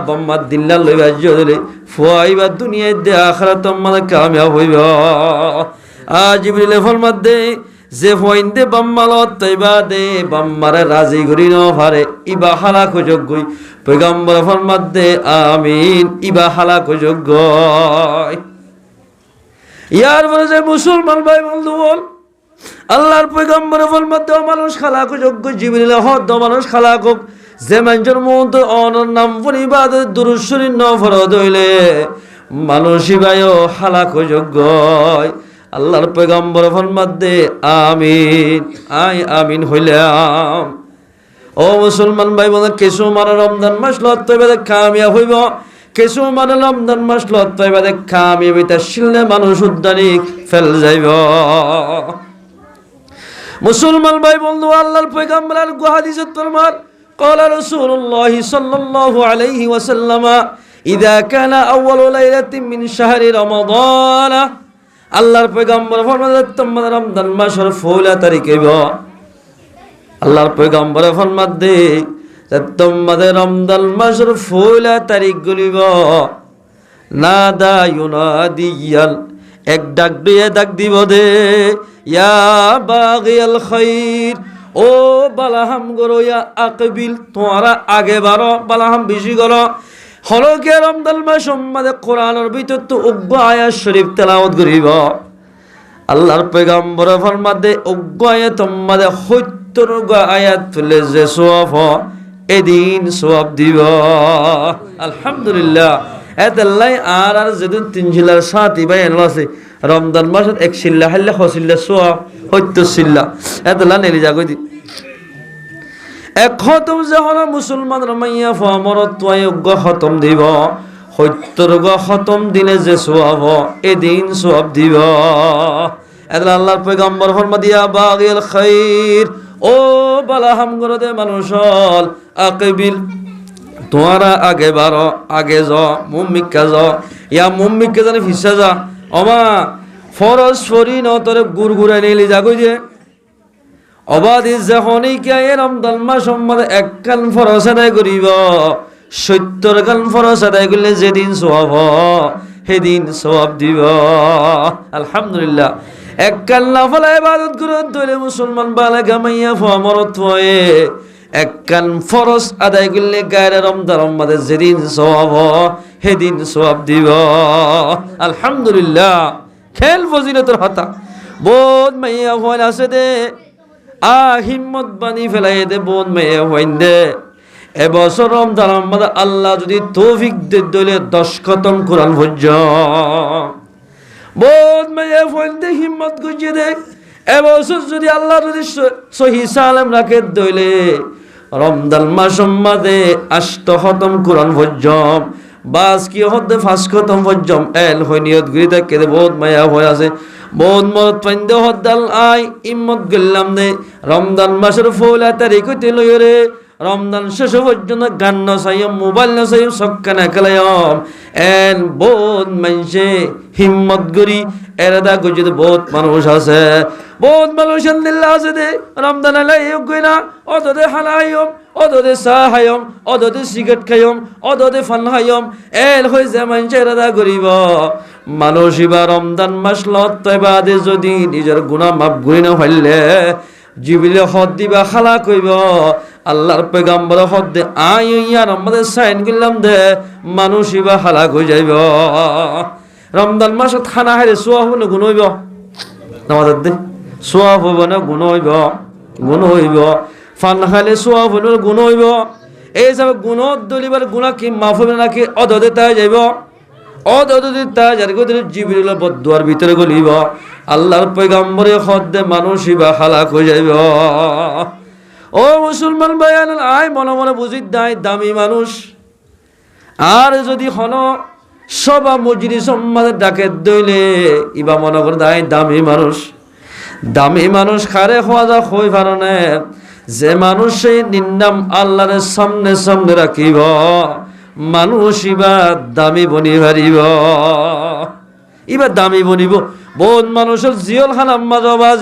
বাম্মার দিল্লা লই ফাজ্য দইলে ফুয়াইবা দুনিয়ায় দে আখিরাত মানে কামিয়াব হইব। জিবরিল ফরমাত দে যে ফুয়াইন্দে বাম্মালত তৈবা দে বাম্মারে রাজি করি ন পারে ইবা হালাক যোগ্য। পয়গম্বর ফরমাত দে আমিন, ইবা হালাক যোগ্য। ইয়ার পরে যে মুসলমান ভাই বন্ধু বল, আল্লাহর পয়গম্বরে ফরমাত দে মানুষ খালাক যোগ্য। জিবরিল হদ মানুষ খালাক হোক যে মানুষের মধ্যে অনর নাম পরিবাদ দুরূদ শরীফ ন ফরজ হইলে মানুষই ভাইও হালাক যোগ্য। আল্লাহর পয়গম্বর ফরমাত দে আমিন, আমিন হইলাম। ও মুসলমান ভাই বলে কিছু মানে রমজান মাস লত্তইবাদে কামিয়াব হইব, কিছু মানে রমজান মাস লত্তইবাদে কামিয়াব হইতে শিললে মানুষ উদ্দানি ফেল যাইব। মুসলমান ভাই বন্ধু, আল্লাহর পয়গম্বরের হাদিসে ফরমান ক্বালা রাসূলুল্লাহ সাল্লাল্লাহু আলাইহি ওয়াসাল্লাম ইযা কানা আউয়ালু লাইলাতিন মিন শাহরি রমাদান, আল্লাহর পয়গম্বর ফরমালেন তোমাদের রমজান মাসের পয়লা তারিখ হইব। আল্লাহর পয়গম্বর ফরমাত দে তোমাদের রমজান মাসের পয়লা তারিখ গলিব নাদা ইউনাদিয়াল এক ডাক দিয়ে ডাক দিব দে ইয়া বাগিয়াল খাইর, ও বালাহাম গরো ইয়া আকবিল, তোমরা আগে বাড়ো, বালাহাম বেশি করো। হলকে রমজান মাস সম্মাদে কোরআনের ভিতর তো উগ্র আয়াত শরীফ তেলাওয়াত করিব। আল্লাহর পয়গম্বর ফরমাত দে উগ্র আয়াত তোমাদের 70 আয়াত তুলে যে সওয়াব এদিন সওয়াব দিব। আলহামদুলিল্লাহ। এতাল্লাই আর যেদিন 3 জিল্লার 7 ভাই আছে রমজান মাসের 1 সিল্লা হাল্লা হসিল্লা সওয়াব 70 সিল্লা এতাল্লা নেলি যাগই দি এক খতম যখন মুসলমান রমাইয়া ফামরত তোয়গ খতম দিব 70 খতম দিনে যে সওয়াব এদিন সওয়াব দিব। এত আল্লাহর পয়গম্বর ফরমা দিয়া বাগিল খাইর, ও বালাহাম গরদে মানুষল আকিবিল, তোমরা আগে বাড়ো, আগে যাও, মুম্মিকা যাও, ইয়া মুম্মিকা জানে ফিসা যা অমা ফরজ ফরি ন তোরে গুড়গুড়াই নিলি যাগই যে অবাধি যখনই কে রমজান মাস সম্বন্ধে 1 কান ফরজ আদায় করিব 70 কান ফরজ আদায় করলে যেদিন সওয়াব সেদিন সওয়াব দিব। আলহামদুলিল্লাহ। 1 কান নফল ইবাদত করে দলে মুসলমান বালাগা মাইয়া ফামরত হয়ে 1 কান ফরজ আদায় করলে গায়রে রমজান মধ্যে যেদিন সওয়াব সেদিন সওয়াব দিব। আলহামদুলিল্লাহ। খেল ফজিলতের হতা বোধ মাইয়া হল আছে দে হিম্মত বানি ফেলাই দে বোন মেয়ে হইন দে এবছর রমজান মধ্যে আল্লাহ যদি তৌফিক দে দলে 10 খতম কোরআন পড়জ বোন মেয়ে হইন দে হিম্মত গুজিয়ে দে এবছর যদি আল্লাহ যদি সহি সালাম রাখে দলে রমজান মাস মধ্যে 8 খতম কোরআন পড়জ বাস কি হতে 5 খতম পড়জ এল হই নিয়ত গরি থাকে দে বোন মায়া হই আছে বোন মত পাইন্দ হদাল আই ইম্মত গল্লাম দে রমজান মাসের পয়লা তারিখ হইতে লইরে রমজান শেষ পর্যন্ত গান না চাইম মোবাইল না চাইম সক্কানা খেলায়ম এন বোন মানছে হিম্মত গরি এরাদা গজিত বহুত মানুষ আছে বহুত মানুষ আলহামদুলিল্লাহ আছে দে রমজান আলাই গইনা অদদে হালায়ম অদদে সাহায়ম অদদে সিগারেট খায়ম অদদে ফান খায়ম এল হই যে মানছে এরাদা করিব মানুষ ইবা রমজান মাস লত্তবাদে যদি নিজের গুনাহ মাফ করি না হইলে জিবিলে হদ দিবা খালা কইব আল্লাহর পয়গম্বর হদ দে আইয়ার আমাদের সাইন করলাম দে মানুষ ইবা খালা কই যাইব। রমজান মাসত খানা হাইরে সোয়াব না গুণ হইব আমাদের দে সোয়াব হইব না গুণ হইব গুণ হইব ফান খাইলে সোয়াব হইব গুণ হইব এই সব গুণত দলিবার গুণা কি মাফ হবে নাকি অদদে তাই যাইব অদদে তাই যার গদির জিবরিল বদদুয়ার ভিতরে গলিব আল্লাহর পয়গম্বরে হদ দে মানুষ ইবা খালাক হয়ে যাইব। ও মুসলমান ভাইয়ান আয় মনে মনে বুঝি দামি মানুষ আর যদি হন সবা মজলিস সম্মাদের ডাকে দইলে ইবা মনে করে দামি মানুষ খারে হওয়া যা হই পারনে যে মানুষ সেই নিন্দাম আল্লাহর সামনে রাখিব মানুষ ইবার দামি বনি পারিব, ইবার দামি বনিব। বহুত মানুষের জিয়ল হালাম মাজবা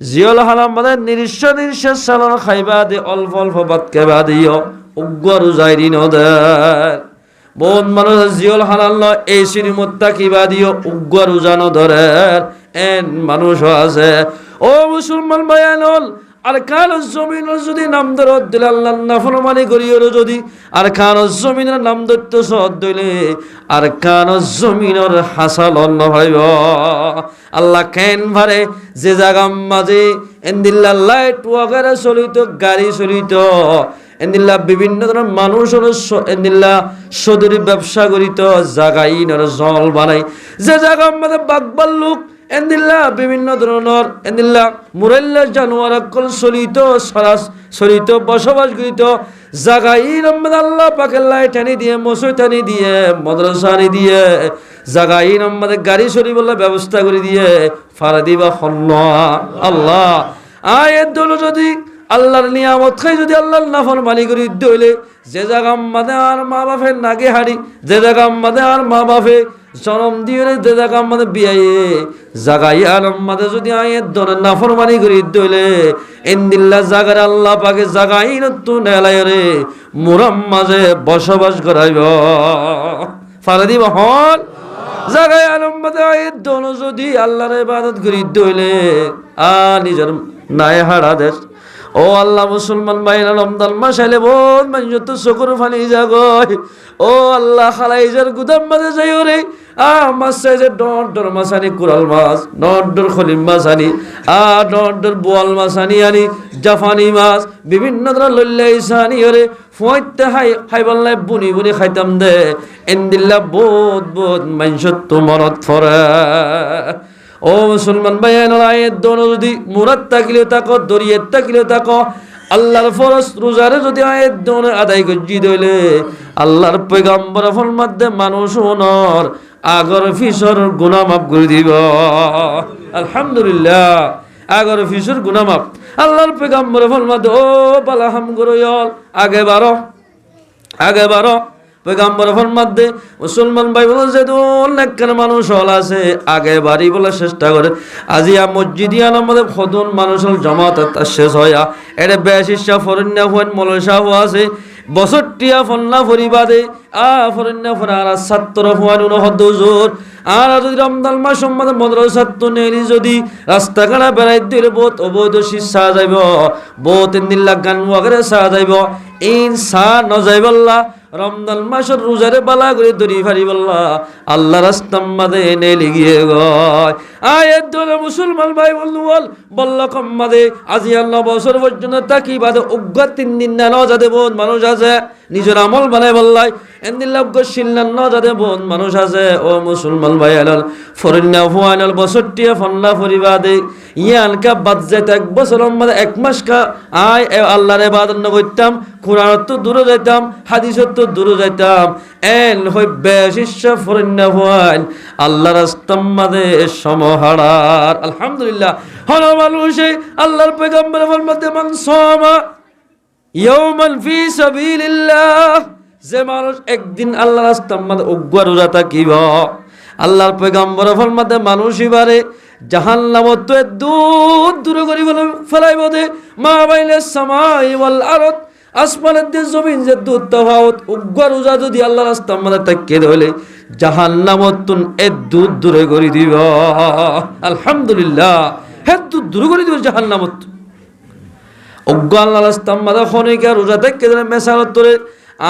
জিয়ল হালাম মানে নিঃশ্বাস সালন খাইবা দে, অল্প অল্প ভাত খাইবা দিও, উগ্গরু যাই দিন ওদের। বহুত মানুষের জিয়ল হালাল নয়, এই শ্রীমত কিবা দিও, উগ্গরু জানো ধরের এন মানুষও আছে। ও মুসলমান ভাইয়ানল, আর কান জমিনের যদি নাম ধর দিলে আল্লাহ নাফরমানি করিও যদি, আর কান জমিনের নাম ধরত সদ দিলে আর কান জমিনের হাসাল হইব। আল্লাহ কেন ভারে যে জাগাম মাঝে এন্দিল্লা লাইট ওয়াগারে চলিত, গাড়ি চলিত, এন্দিল্লা বিভিন্ন ধরনের মানুষ এন্দিল্লা সদরি ব্যবসা করিত, জাগাই জল বানাই, যে জায়গা আমাদের বাগবাল লোক এন্দিল্লা বিভিন্ন ধরনের এন্দিল্লা মুরাল্লা জানোয়ার অকল চলিত বসবাস করিত জাগাই আল্লাহ পাকের লাইট টানি দিয়ে, মসই টানি দিয়ে, মাদ্রাসা আনি দিয়ে, জাগাই আমাদের গাড়ি চলিবলে ব্যবস্থা করে দিয়ে ফারা দিবা আল্লাহ। আয়ের দল যদি আল্লাহর নিয়ামত খাই যদি আল্লাহর নাফরমানি করি দইলে, যে জায়গা আমাদের আর মা বাপের নাগে হারি, যে জায়গা আমাদের আর মা বাপে জনম দিয়ে, যে জায়গা আমাদের বিয়ে জাগাই আর আমাদের যদি আয়ের দলের নাফরমানি করি দইলে এন্দিল্লা জাগার আল্লাহ পাকে জাগাই নতুন এলাই রে মুরাম মাঝে বসবাস করাইব ফারা দিব হল। জাগাই আর আমাদের আয়ের দল যদি আল্লাহর ইবাদত করি দইলে নিজের নাই হারা দেশ। ও আল্লাহ মুসলমান ভাইরা, রমজান মাস আইলে বহুত মানুষ তো চকুর ফানি জাগয়। ও আল্লাহ খালাইজার গুদাম মাঝে যাই রে মাছ চাইছে, ডর মাছ আনি, কুরাল মাছ, ডর খলিম মাছ আনি, ডর বোয়াল মাছ আনি, জাফানি মাছ বিভিন্ন ধরনের লইলাইসা আনি ওরে ফুঁইতে খাইবাল্লাই বুনি খাইতাম দে। এন্দিল্লা বহুত মানুষ তো মনত ফরে। ও মুসলমান ভাই, আয়ের দোনো যদি মুরাদ তাকিলে তাকো, দরিয়ে তাকিলে তাকো, আল্লাহর ফরজ রোজারে যদি আয়ের দোনো আদায় গজ্জি দইলে আল্লাহর পয়গম্বর ফরমাতে মানুষ ওনর আগর ফিসর গুনাহ মাফ করে দিব। আলহামদুলিল্লাহ, আগর ফিসর গুনাহ মাফ আল্লাহর পয়গম্বর ফরমাতে ও বালাহাম গরয়ল আগে বারো পয়গম্বর ফরমাতে মুসলমান ভাই বলে যে অনেক মানুষ হল আছে আগে বাড়ি বলে চেষ্টা করে। আজিয়া মসজিদিয়ান আমাদের খদুন মানুষের জমাত শেষ হইয়া এটা বেশিসা ফরন্যা হন মলসা হওয়া আছে বছরটিয়া ফন্না ফরিবাদে ফরন্যা ফরার ছাত্র হওয়ান উনহদ্দুজোর। আর যদি রমজান মাস সম্বন্ধে মদ্রাসা ছাত্র নেই যদি রাস্তাঘাটা বেড়াই দিলে বহুত অবৈধ শিক্ষা যাইব, বহুত দিল্লা গান ওয়াগরে চা যাইব, ইন চা নজাইবল্লা রমজান মাসের রোজারে বালা করে দড়ি ফারি বললা আল্লাহ রাস্তার মাঝে এনে লিগিয়ে গয়। আয়ের দলে মুসলমান ভাই বলল কম মাঝে আজি আল্লাহ বছর পর্যন্ত তাকি বাদে উগ্র 3 দিন না যাতে বোন মানুষ আছে নিজের আমল বানাই বললাই এন্দিল্লা উগ্র শিল্লান ন যাতে বোন মানুষ আছে। ও মুসলমান ভাই আলাল ফরিন্না ফুয়ানাল বছরটিয়া ফন্না ফরিবাদে ইয়ানকা বাদ যাইতে 1 বছর মাঝে 1 মাস কা আল্লাহর ইবাদত না করতাম, কোরআন তো দূরে যাইতাম, হাদিস তো দূরে যাইতাম, এন হই বেশিসা ফরিন্না ফুয়ান আল্লাহ রাস্তার মাঝে সমহারার। আলহামদুলিল্লাহ, হন মানুষে আল্লাহর পয়গম্বর ফরমাতে মান সামা ইয়াওমান ফি সাবিলিল্লাহ, যে মানুষ একদিন আল্লাহ রাস্তার মাঝে উগ্র রোজা থাকিব আল্লাহর পয়গম্বর ফরমাতে মানুষ ইবারে জাহান্নামত তো দূর করি বলে ফেলাইব দে মা বাইলে সামাই ওয়াল আরদ, আসমানের দিয়ে জমিন যে দূর তফাওত উগ্র রোজা যদি আল্লাহ রাস্তার মাঝে তাকিয়ে ধরলে জাহান্নামত তুন দূর দূরে করে দিব। আলহামদুলিল্লাহ, দূর করে দিব জাহান্নামত উগ্র আল্লাহ রাস্তার মাঝে খনিকা রোজা তাকিয়ে ধরে মেসালত তোরে।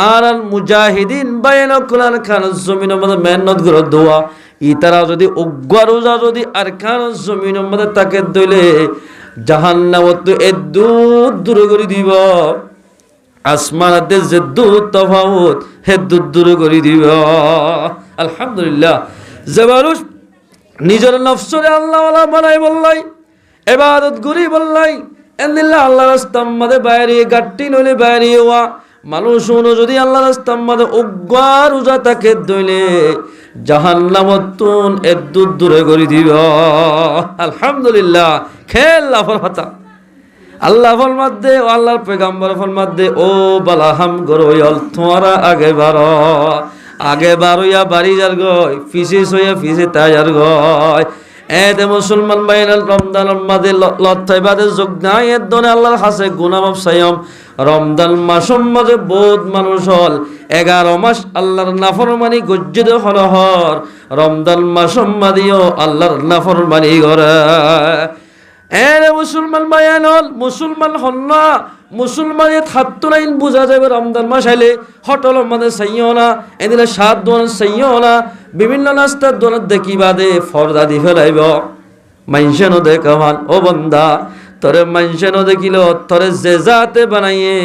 আর মুজাহিদিন বাইনাকুলান খান জমিনের মধ্যে মেহনত করে দোয়া ইতারা যদি উগ্র রোজা যদি আর খান জমিনের মধ্যে তাকে দইলে জাহান্নামত দূর দূর করে দিব, আসমানাতে যে দূর তফাউত হে দূর করে দিব। আলহামদুলিল্লাহ, যে মানুষ নিজের নফসরে আল্লাহ বানাই বললাই ইবাদত করি বললাই এন্দিল্লাহ আল্লাহ রাস্তার মধ্যে বাইরে গাট্টি নইলে বাইরে হওয়া মানুষ যদি আল্লাহ রাস্তার মধ্যে উগ্র রোজা তাকে দইলে জাহান্নামতুন দূর দূরে করে দিব। আলহামদুলিল্লাহ, খেল লাফর হতা আল্লাহ ফরমাদে ও আল্লাহর পয়গম্বর ফরমাদে ও বালাহাম গরইল তোমারা আগে বারোয়া বাড়ি যার গয় ফিসে সইয়া ফিসে তাই আর গয় এতে মুসলমান বাইনাল রমজানের মাঝে লত্থাই বাদে যোগ নাই এর দনে আল্লাহর হাসে গুনাহ মাফ সাইয়ম রমজান মাসের মাঝে বহুত মানুষ হল 11 মাস আল্লাহর নাফরমানি গজ্জিত হল হর রমজান মাসের মাঝেও আল্লাহর নাফরমানি করে এরে মুসলমান বায়ান হল মুসলমান হল না মুসলমানের হাত্তুরাইন বুঝা যাবে রমজান মাস আইলে হটল মানে সাইও না এদিকে 7 দোন সাইও না বিভিন্ন নাস্তার দোন দেখি বাদে ফরদা দি ফেলাইব মাইনসে ন দেখান ও বন্দা তোরে মাইনসে ন দেখিল তোরে যে জাতে বানাইয়ে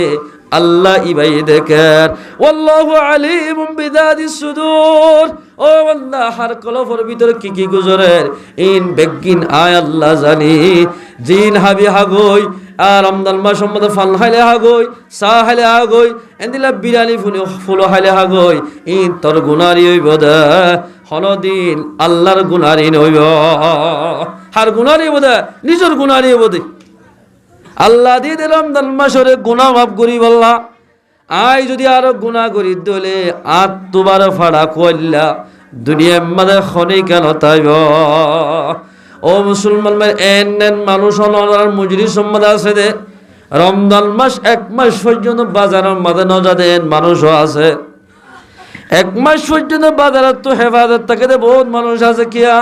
আল্লাহ ইবাই দেখেন ওয়াল্লাহু আলিমুম বিদাতিস সুদূর ও বান্দা হার কলফের ভিতরে কি গুজরের ইন বেগিন আয় আল্লাহ জানি জিন হাবি হাগই আর রমজান মাস সম্বন্ধে ফাল হাইলে হাগই সা হাইলে হাগই এন্দিলা বিরানি ফুলো হাইলে হাগই ইন তোর গুনারি হইব দে হলদিন আল্লাহর গুনারি হইব হার গুনারি হইব দে নিজের গুনারি হইব দে আল্লাহ দিয়ে দে রমজান মাসরে গুনাহ মাফ করি বললা আয় যদি আরো গুনাহ করি দলে আত্মবার ফাড়া কইলা দুনিয়ার মধ্যে খনি কেন তাইব ও মুসলমান ভাই এন মানুষ হলার মুজরি সম্মত আছে দে রমজান মাস 1 মাস পর্যন্ত বাজারের মধ্যে ন যাদের মানুষও আছে 1 মাস পর্যন্ত বাজারে তো হেফাজত থাকে দে বহুত মানুষ আছে কিয়া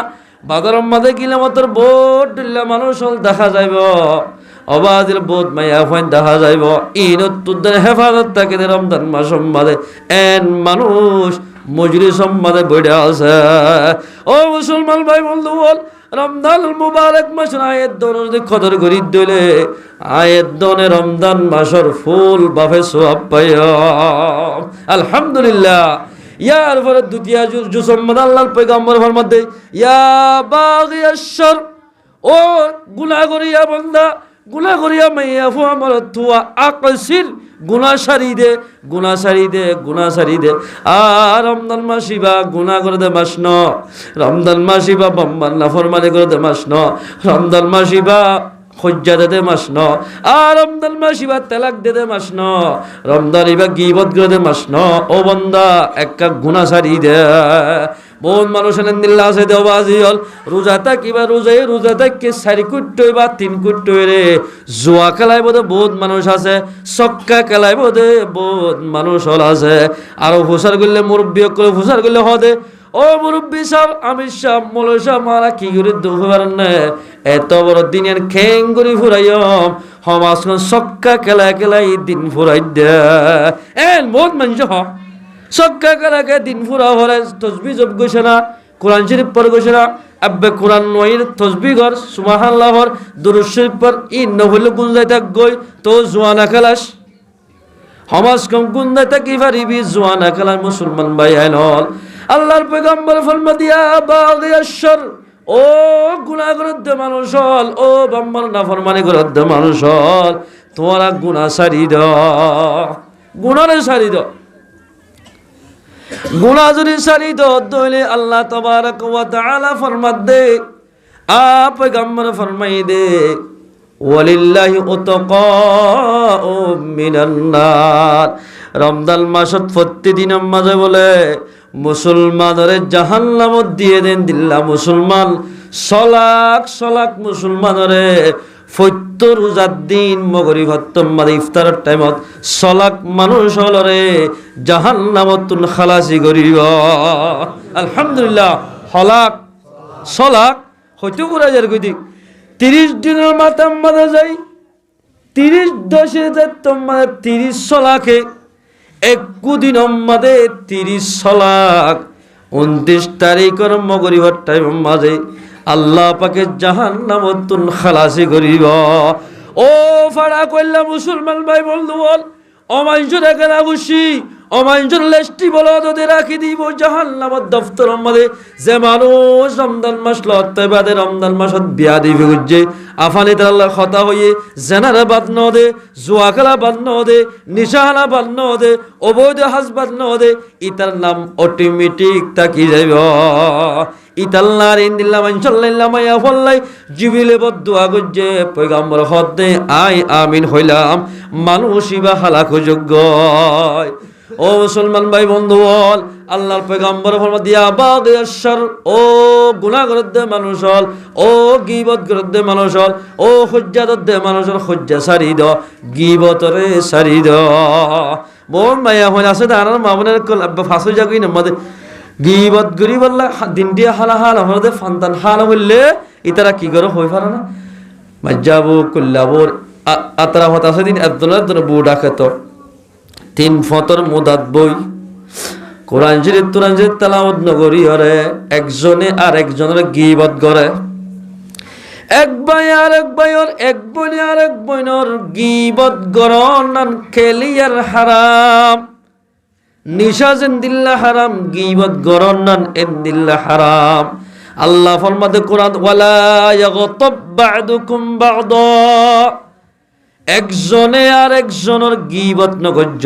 বাজারের মধ্যে কিলোমিটার বহুত দিল্লা মানুষ হল দেখা যাইব অবাদিল বহুত মায়া ফাইন দেখা যাইব ইনত তুদের হেফাজত থাকে দে রমজান মাস সম্মাদে এন মানুষ মুজরি সম্মাদে বইডা আছে ও মুসলমান ভাই বন্ধু বল রমজান মুবারক মাস আয়ের দনের কদর করি দিলে আয়ের দনে রমজান মাসের ফুল বাফে সওয়াব পাইয়া আলহামদুলিল্লাহ ইয়ার পরে দ্বিতীয় জুসম্মদ আল্লাহর পয়গম্বর ফরমাতে ইয়া বাগিয়াশ শর ও গুনাহ করিয়া বান্দা গুনাহ করিয়া মাইয়া ফু আমার তুয়া আকসির গুনাহ সারি দে আর রমজান মাসিবা গুনাহ করে দে মাস ন রমজান মাসিবা বম্বার নাফরমানি করে দে মাস ন রমজান মাসিবা খজ্জা দে মাস ন আর রমজান মাসিবা তালাক দে মাস ন রমজান ইবা গীবত করে দে মাস ন ও বান্দা একটা গুনাহ সারি দে বহুত মানুষ দিল্লা আছে দেওবাজি হল রোজাটা কিবা রোজাটা কে 4 কুট্টই বা 3 কুট্টই রে জুয়া খেলায় বোধে বহুত মানুষ আছে চক্কা খেলায় বোধে বহুত মানুষ হল আছে আর হুসার করলে মুরব্বী করে হুসার করলে হদে ও মুরব্বী সাহেব আমির সাহেব মৌলভী সাহেব মারা কি করে দুঃখ পারেন না এত বড় দিনের খেং করে ফুরাইম সমাজ চক্কা খেলাই দিন ফুরাই দে বহুত মানুষ হ চক্কা খেলাকে দিন ফুরা হলে তসবি জব গৈছে না কোরআন শরীফ পড় গৈছে না আব্বে কোরআন নইর তসবি ঘর সুবহানাল্লাহর দুরূদ শরীফ পর ই নহল গুণ যাইতা গই তো জুয়ানা খেলাস সমাজ কম গুণ যাইতা কি পারিবি জুয়ানা খেলার মুসলমান ভাই আইনল আল্লাহর পয়গম্বর ফরমা দিয়া বাগিয়াশ শর ও গুনাহ করতে মানুষ হল ও বাম্মার নাফরমানি করতে মানুষ হল তোমরা গুনাহ সারি দাও গুনাহরে সারি দাও গুনাহ যদি সারি দাও তাহলে আল্লাহ তাবারক ওয়া তাআলা ফরমাত দে পয়গম্বর ফরমাই দে ওয়ালিল্লাহি উতকাউ মিনান নার রমজান মাসত প্রতিদিনের মাঝে বলে মুসলমানরে জাহান্নামত দিয়ে দেন দিল্লা মুসলমান সলাক মুসলমানরে 70 রোজার দিন মগরি ভাত্তম মাদে ইফতারের টাইমত সলাক মানুষ হলরে জাহান্নামতুন খালাসি করিব আলহামদুলিল্লাহ সলাক হইতে করা যার কইদি 30 দিনের মাতাম মাদে যাই 30 দশে যাইতম মাদে 30 সলাকে 1 দিন মাদে 30 সলাক 29 তারিখের মগরিবার টাইম মাঝে আল্লাহ পাকে জাহান্নামতুন খালাসি করিব ও ফাড়া কইলা মুসলমান ভাই বন্ধু বল ও মানুষ দেখে না খুশি অমাঞ্জন লেস্টি বলো তোদের রাখি দিব জাহান্নামের দফতরের মধ্যে। যে মানুষ রমজান মাস লড়তে বাদে রমজান মাসত বিয়া দিবি বুঝছে আফানি তাল্লাহ কথা হয়ে জেনারে বাদ ন দে, জুয়া খেলা বাদ ন দে, নিশাহানা বাদ ন দে, অবৈধ হাজ বাদ ন দে, ইতার নাম অটোমেটিক তাকি যাইব। ইতাল্লার ইন্দিল্লাহ মানসাল্লাহ মাইয়া ফল্লাই জিবিলে বদুয়া গজ্জে পয়গাম্বর হদে আই আমিন হইলাম মানুষ ইবা হালাক যোগ্য। ও মুসলমান ভাই বন্ধু বল, আল্লাহর পয়গাম্বর ফরমা দিয়া বাগিয়াশার, ও গুনাহ করতে মানুষ হল, ও গীবত করতে মানুষ হল, ও হুজ্জাত দে মানুষ হল, হুজ্জা সারি দ, গীবতরে সারি দ। বোন ভাইয়া হল আছে দাঁড়ার মামুনের কল আব্বা ফাঁসু যাগুই নামাদে গীবত গরি বললা দিন দিয়া হালা হাল আমাদের ফান্তান হাল হইলে ইতারা কি করে হই পারে না মাজ্জাবু কুল্লাবুর আতরা হতা আছে দিন আব্দুল্লাহ দর বুডা খেত তিন ফতর মুদাত বই কোরআন শরীফ তুরান শরীফ তেলাওয়াত নগরী হরে একজনে আর একজনের গীবত করে। এক ভাই আর এক ভাইর, এক বোন আর এক বোনের গীবত গরনান খেলিয়ার হারাম, নিশা জিন্দিল্লা হারাম, গীবত গরনান এন্দিল্লা হারাম। আল্লাহ ফরমাতে কোরআন ওয়ালা ইয়াগতাব বা'দুকুম বা'দা, একজনে আর একজনের গীবত নগজ্জ,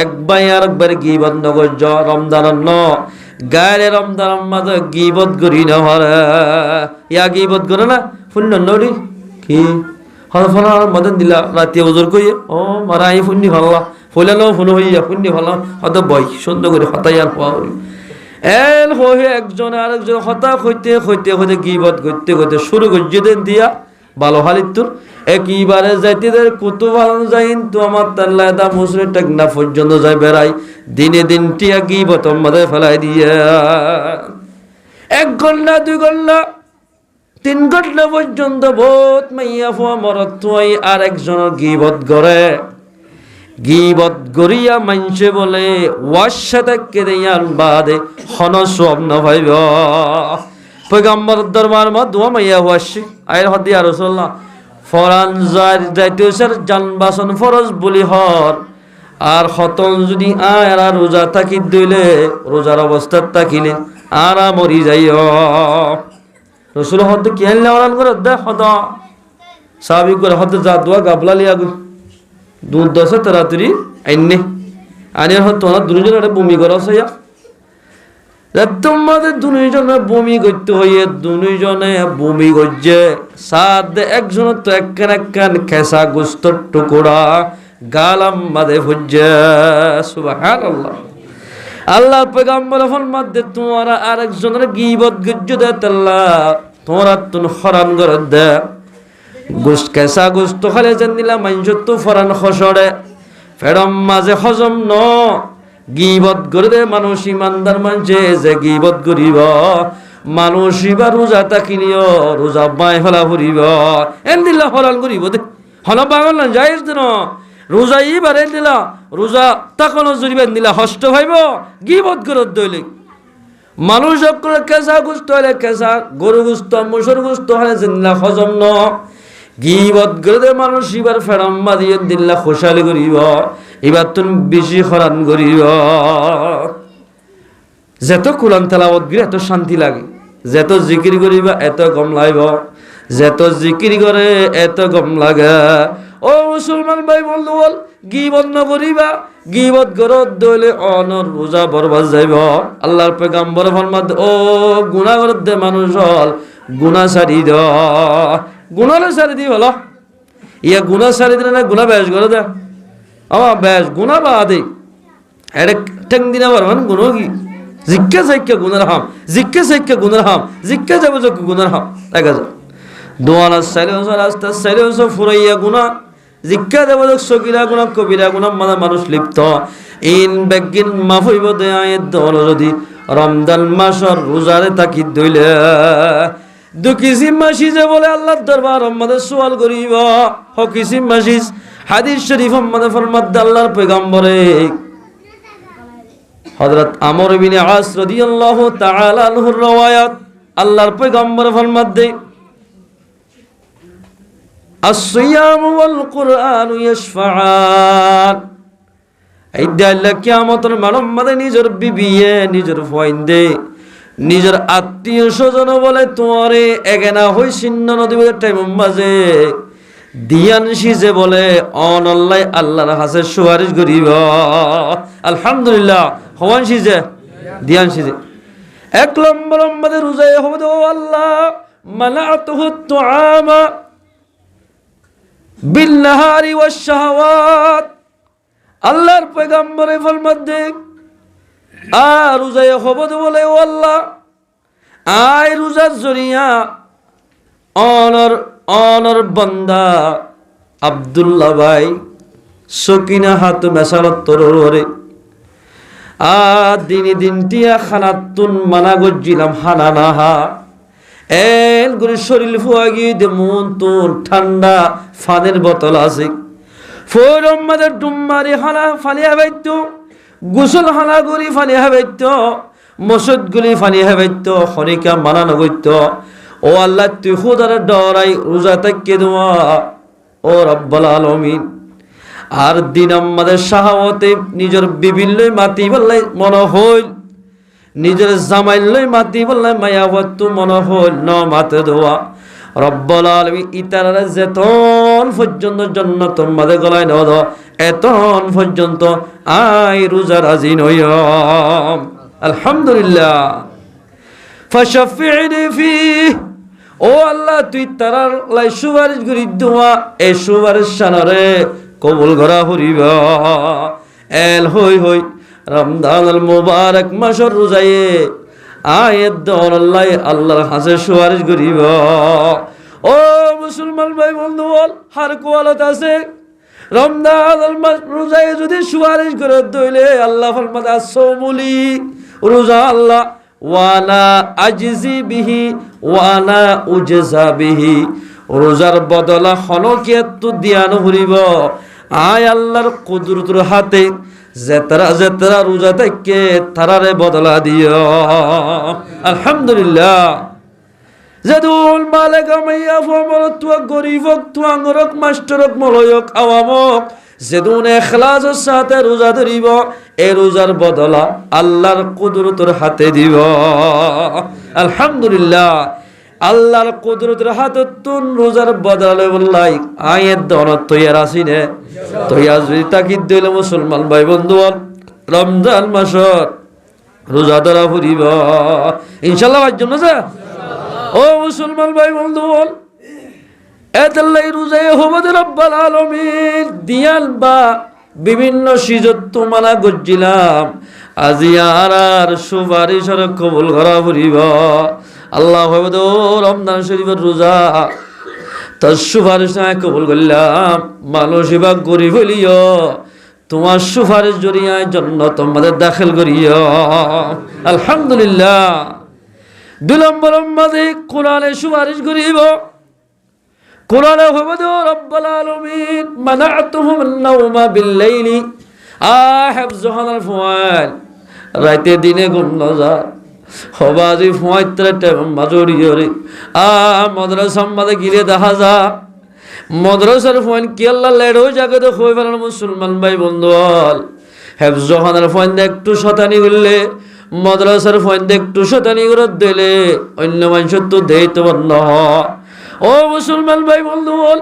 এক ভাই আর একবার গীবত নগজ্জ। রমজান ন গায়ে রমজান মাঝে গীবত করি না হরে ইয়া গীবত করে না পুণ্য নড়ি কি হল ফলার মদন দিলা রাতে ওজোর কইয়ে ও মারা এই পুণ্যি ভাল্লা ফলালো ফোন হইয়া পুণ্যি ভাল্লা হত বই সুন্দর করে হতাই আর হওয়া করি এল হয়ে একজন আর একজন হতা হইতে হইতে হইতে গীবত করতে করতে শুরু করছে দেন দিয়া ভালো হালিতুর একইবারে যাইতে কুতুবাল যাইন তো আমার তাল্লাদা মুসরে টাকনা পর্যন্ত যাই বেড়াই দিনে দিন টিয়া গীবত মধ্যে ফেলাই দিয়ে 1 ঘন্টা 2 ঘন্টা 3 ঘন্টা পর্যন্ত বহুত মাইয়া ফোয়া মরত তুই আর একজনের গীবত করে গীবত গরিয়া মানছে বলে ওয়াসাতে কেদিয়ান বাদে হন স্বপ্ন ভাইব পয়গম্বর দরবার মা দোয়া মাইয়া ওয়াসি আয়ের হদিয়া রাসূলুল্লাহ ফরান যাইতেছার জানবাসন ফরজ বলি হর আর খতন যদি আর রোজা থাকি দইলে রোজার অবস্থাত থাকিলে আর মরি যাইও রাসূল হদ কি আল্লাহ ওরান করে দে হদ সাহাবী করে হদ যা দোয়া গাবলা লিয়া গো দুধ দশে তাড়াতাড়ি আইনে আনের হদ তোরা দুজনে বমি করছয়া তোমাদের দুজনে বমি করতে হইয়ে দুজনে বমি করছে সাদ একজন তো একখান খেসা গোস্তর টুকরা গালাম মাদে ভুজে সুবহানাল্লাহ। আল্লাহর পয়গম্বর ফরমাতে তোমরা আরেকজনের গীবত গজ্জ দে আল্লাহ তোমরা তুন হরান করে দে গোস্ত খেসা গোস্ত খালে জানিলা মাইনজ তো ফরান খসড়ে ফেরম মাঝে হজম ন গীবত করে দে মানুষ ইমানদার মানছে যে গীবত করিব মানুষ ইবা রোজা তাকিনিও রোজা বাই ফেলা ফুরিব এন দিলা হলাল করিব দে হল বাঙাল না যাইজ দিন রোজা ইবার এন দিলা রোজা তাকনো জুরিবেন দিলা হষ্ট ভাইব গীবত করে দইলে মানুষ সকলে কেঁচা গুস্ত হলে কেঁচা গরু গুস্ত মুসর গুস্ত হলে দিলা হজম ন গীবত করে দে মানুষ ইবার ফেরাম্মা দিয়ে দিল্লা খোসালি করিব এবার তুমি বেশি হরান করিব যেত কোরআন তেলাওয়াত করে এত শান্তি লাগে যেত জিকির করিবা এত কম লাগব যেত জিকির করে এত কম লাগে। ও মুসলমান ভাই বন্ধু বল গীবত নকরিবা গীবত করত দইলে অনর রোজা বরবাদ যাইব। আল্লাহর পয়গম্বর ফরমাত ও গুনাহ করত দে মানুষ হল গুনাহ সারি দ গুনাহ সারি দি হলো ইয়া গুনাহ সারি দিলে না গুনাহ বেশ করে দে আমার বেশ গুনাহ বাদে এটা ঠেং দিনা পারবেন গুণ কি জিজ্ঞা সাইক্য গুণের হাম জিজ্ঞা সাইক্য গুণের হাম জিজ্ঞা যাবো যোগ্য গুণের হাম দেখা যায় দোয়ানা সাইলেন্স রাস্তা সাইলেন্স ফুরাইয়া গুণা জিজ্ঞা দেব সকিরা গুণা কবিরা গুণা মানে মানুষ লিপ্ত ইন বেগিন মাফ হইব দে আয়ের দল যদি রমজান মাসর রোজারে তাকি দইলে দুকিসিম মাসিজ বলে আল্লাহর দরবার আমাদের সওয়াল করিব হকিসিম মাসিজ হাদিস শরীফ আমাদের ফরমাত আল্লাহর পয়গম্বরে হযরত আমর ইবনে আস রাদিয়াল্লাহু তাআলা আনহুর রওয়ায়াত আল্লাহর পয়গম্বর ফরমাত দেয় الصيام والقرآن يشفعان এই আল্লাহ কিয়ামতের মানব মাঝে নিজের বিবিয়ে নিজের ফয়েন্দে নিজের আত্মীয় স্বজন বলে তোমারে এগেনা হই সিন্ন নদীর টাইম মাঝে দিয়ান সিজে বলে অনল্লাই আল্লাহর হাসে সুয়ারিশ করিব। আলহামদুলিল্লাহ হওয়ান সিজে দিয়ান সিজে এক নম্বর আমাদের রোজায় হবে ও আল্লাহ মানাতুহু তুআমা বিল নাহারি ওয়াশ শাহাওয়াত। আল্লাহর পয়গম্বরে ফরমাতে আর রোজায় হবে বলে ও আল্লাহ আয় রোজার জরিয়া অনর বান্দা আব্দুল্লাহ ভাই সকিনা হাত মেসালত তররে দিনী দিনটিয়া খানাতুন মানা গজিলাম হানা নাহা এল করে শরীর ফুয়া গিয়ে দে মন তোর ঠান্ডা ফানের বোতল আছে ফোর আমাদের ডুম্মারি হানা ফালিয়া বাইত গোসল হানা গরি ফালিয়া বাইত মসজিদ গুলি ফালিয়া বাইত খনিকা মানা নগৈত ও আল্লাহ তুই খুদার ডরাই রোজা তাকে দোয়া ও রব্বুল আলামিন। আর দিন আমাদের শাহাওয়াতে নিজের বিবিল্লই মাতি বললাই মনে হইল নিজের জামাইল্লই মাতি বললাই মায়াবত মনে হইল ন মাতে দোয়া রব্বুল আলামিন ইতারা যেতন পর্যন্ত জান্নাত তোমাদের গলায় ন দাও এতন পর্যন্ত আই রোজা রাজি নইম। আলহামদুলিল্লাহ ফাশফিনি ফি ও আল্লাহ তুই তারার লাই সুপারিশ করি দোয়া এই সুপারিশ সানরে কবুল করা হরিবা এল হই হই রমজানুল মুবারক মাসের রোজায়ে আয়াত দন আল্লাহ আল্লাহর হাসে সুপারিশ করিবা। ও মুসলমান ভাই বন্ধু বল হার কোয়ালত আছে রমজানুল মাস রোজায়ে যদি সুপারিশ করে দইলে আল্লাহ ফরমাতে আসৌমুলি রোজা আল্লাহ ওয়ালা আজজি বিহি ওয়ালা উজজা বিহি রোজার বদলা খনকিয়াত দিয়ানো হরিব আয় আল্লাহর কুদরতের হাতে যেতারা রোজা থেকে তারারে বদলা দিও। আলহামদুলিল্লাহ জাদুল মালিক মাইয়া ফমর তুয়া গরিবক তুয়া ngorok মাস্টারক মলয়ক আওয়ামক যেদুন ইখলাসের সাথে রোজা ধরিব এই রোজার বদলা আল্লাহর কুদরতের হাতে দিব। আলহামদুলিল্লাহ আল্লাহর কুদরতের হাতে তুন রোজার বদলে বললাই আয়ের দনত তৈয়ার আসিনে তৈয়ার যদি তাকিদ দিলে মুসলমান ভাই বন্ধু রমজান মাসর রোজা ধরা ফুরিব ইনশাআল্লাহ আজ জন্য যা ও মুসলমান ভাই বন্ধু বল এতলাই রোজায় হবদ রব্বুল আলামিন দিয়াল বা বিভিন্ন সিজত মানা গজিলাম আজি আর সুপারিশর কবুল করা ফুরিব আল্লাহ হবদ রমজান শরীফের রোজা তার সুপারিশ কবুল করলাম মানুষ এবার গরিব হইলিও তোমার সুপারিশ জরিয়ায় জান্নাত তোমাদের দাখিল করিও। আলহামদুলিল্লাহ দুই নম্বর মাঝে কোরআনে সুপারিশ করিব কোরআনে হবদ রব্বুল আলামিন মানাতুহুম আন-নাওমা বিল-লাইলি হিফযুহাল ফুয়াল রাতে দিনে ঘুম না যায় হবাজি ফুয়াইত্রে টাইম মাজরিয়রে মাদ্রাসা মাঝে গিরে দেখা যা মাদ্রাসার ফুয়ান কি আল্লাহ লেড়ো জায়গাতে হই ফেলার মুসলমান ভাই বন্ধু হিফযুহাল ফুয়ান একটু শতানি হইলে মাদ্রাসার ফুয়ান একটু শতানি করে দিলে অন্য মানুষ তো দেই তো বন্ধ ও মুসলমান ভাই বন্ধু বল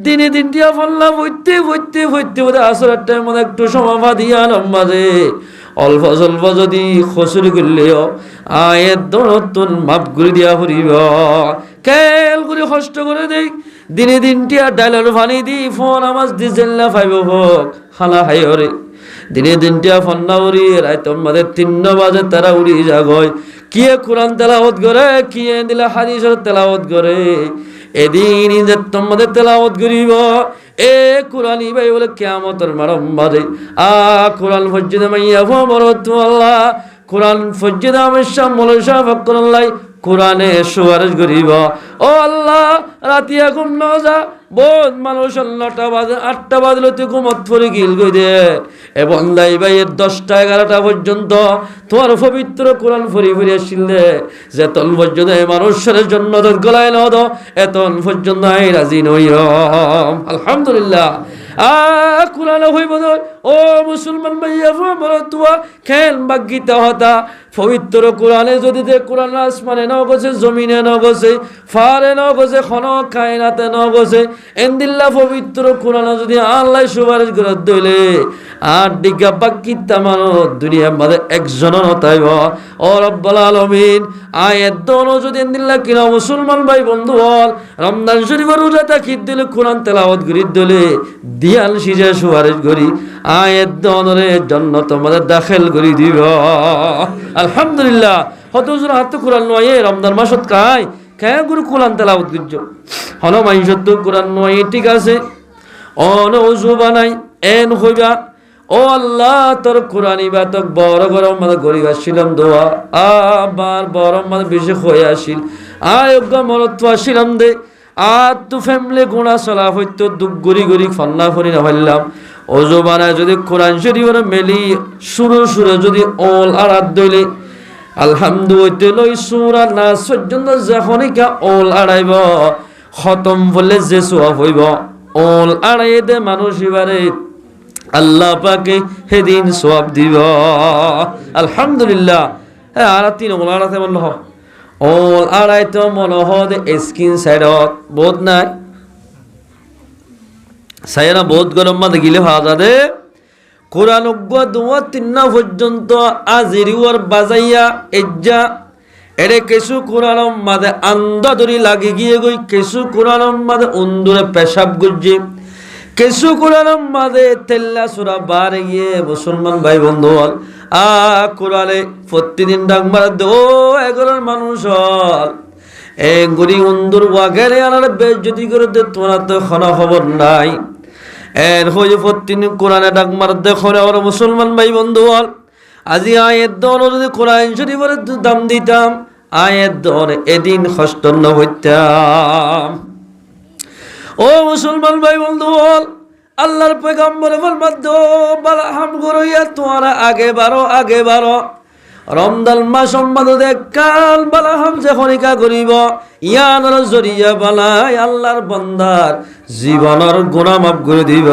দিনে দিন দিয়া ফল্লা বইতে বইতে বইতে বইতে আসরের টাইম একটু সময় দিয়া লম্বাজে অল্প স্বল্প যদি খসুরি করলেও আয়ের দরতুন মাপ করে দিয়া ফুরিব কেল করে কষ্ট করে দেই দিনে দিনটিয়া ডাইলার পানি দি ফোন আমাজ দি জেল্লা ফাইব হোক খানা হাইরে দিনে দিনটিয়া ফন্না উড়ি রাইত আমাদের 3 বাজে তারা উড়ি যাগয় কিয়ে কোরআন তেলাওয়াত করে কিয়ে দিলা হাদিসের তেলাওয়াত করে এদিন যে তোমাদের তেলাওয়াত করিব এ কোরআনই ভাই বলে কিয়ামতের মারম বাজে কোরআন ফজ্জিদে মাইয়া ফমরত আল্লাহ কোরআন ফজ্জিদে আমশা মলশা ফকরাল্লাহ কোরআনে সুপারিশ করিব ও আল্লাহ রাতিয়া ঘুম না যা বহুত মানুষ 9টা বাজে 8টা বাজলে তুই ঘুমত পড়ে গিল গই দে এ বন্দাই ভাইয়ের 10টা 11টা পর্যন্ত তোমার পবিত্র কোরআন ফরি ফরি আসিলে যে তন পর্যন্ত এই মানুষের জন্য গলায় না দাও এতন পর্যন্ত আই রাজি নই। আলহামদুলিল্লাহ কোরআন হইব ও মুসলমান ভাইয়া তোয়া খেল বাগিতা হতা পবিত্র কোরআনে যদি দে কোরআন আসমানে ন গছে জমিনে ন গছে ফারে ন গছে খন কায়নাতে ন গছে এন্দিল্লা পবিত্র কোরআন যদি আল্লাহ সুপারিশ করে দইলে আর দিগা বাগিতা মানো দুনিয়ার মধ্যে একজন নতাইব ও রব্বুল আলামিন আয়াত দনো যদি এন্দিল্লা কিনা মুসলমান ভাই বন্ধু বল রমজান শরীফের রোজা থাকি দিলে কোরআন তেলাওয়াত করি দিলে দিয়াল সিজা সুপারিশ করি আয়াত দনরে জান্নাত আমাদের দাখিল করি দিব আলহামদুলিল্লাহ হতজুর হাতে কোরআন নয় রমজান মাসত খায় খায় গুরু কোরআন তেলাওয়াত করছো হন মাইশত কোরআন নয় ঠিক আছে অন ওযু বানাই এন হইবা ও আল্লাহ তোর কোরআন ইবাদত বড় গরম মাঝে গরিব আসছিলাম দোয়া আবার বড় মাঝে বেশি হয়ে আসিল আয়োগ্য মরত্ব আসিলাম দে আর তু ফ্যামিলি গুণা চলা হইতো দুঃখ গড়ি গড়ি ফন্না ফরি না হইলাম ওযু বানায় যদি কোরআন শরীফের মেলি সুরে সুরে যদি ওল আড়াত দইলে আলহামদুলিল্লাহ লই সূরা নাস পর্যন্ত যখনইকা ওল আড়াইব খতম বলে যে সওয়াব হইব ওল আড়াই দে মানুষ এবারে আল্লাহ পাকে সেদিন সওয়াব দিব আলহামদুলিল্লাহ হ্যাঁ আর তিন ওল আড়াতে বলল ওল আড়াইতে মনে হয় স্কিন সাইডত বহুত নাই সাইরা বহুত গরম মাঝে গিলে ভাজা যাবে কোরআন দোয়া তিন্না পর্যন্ত আজিরিওর বাজাইয়া এজ্জা এরে কেসু কোরআন মাঝে আন্দা ধরি লাগি গিয়ে গই কেসু কোরআন মাঝে উন্দুরে পেশাব গুজি কেসু কোরআন মাঝে তেল্লা সুরা বারে গিয়ে মুসলমান ভাই বন্ধু হল কোরআনে প্রতিদিন ডাক মারা দো এগুলোর মানুষ হল এ গুড়ি উন্দুর ওয়াগেরে আনার বেশ যদি করে দে তোমার তো খনা খবর নাই এর হয়ে প্রতিদিন কোরআনে ডাক মার দেখো আমার মুসলমান ভাই বন্ধু হল আজি আয়ের দন যদি কোরআন শরীফের দাম দিতাম আয়ের দন এদিন হস্তন্ন হইতাম ও মুসলমান ভাই বন্ধু বল আল্লাহর পয়গম্বর ফরমাত বালা হাম গরইয়া তোরা আগে বারো রমজান মাস সম্বন্ধে কাল বালা হাম যখনইকা করিব ইয়ানোর জরিয়া বালাই আল্লাহর বান্দার জীবনের গুনাহ মাফ করে দিব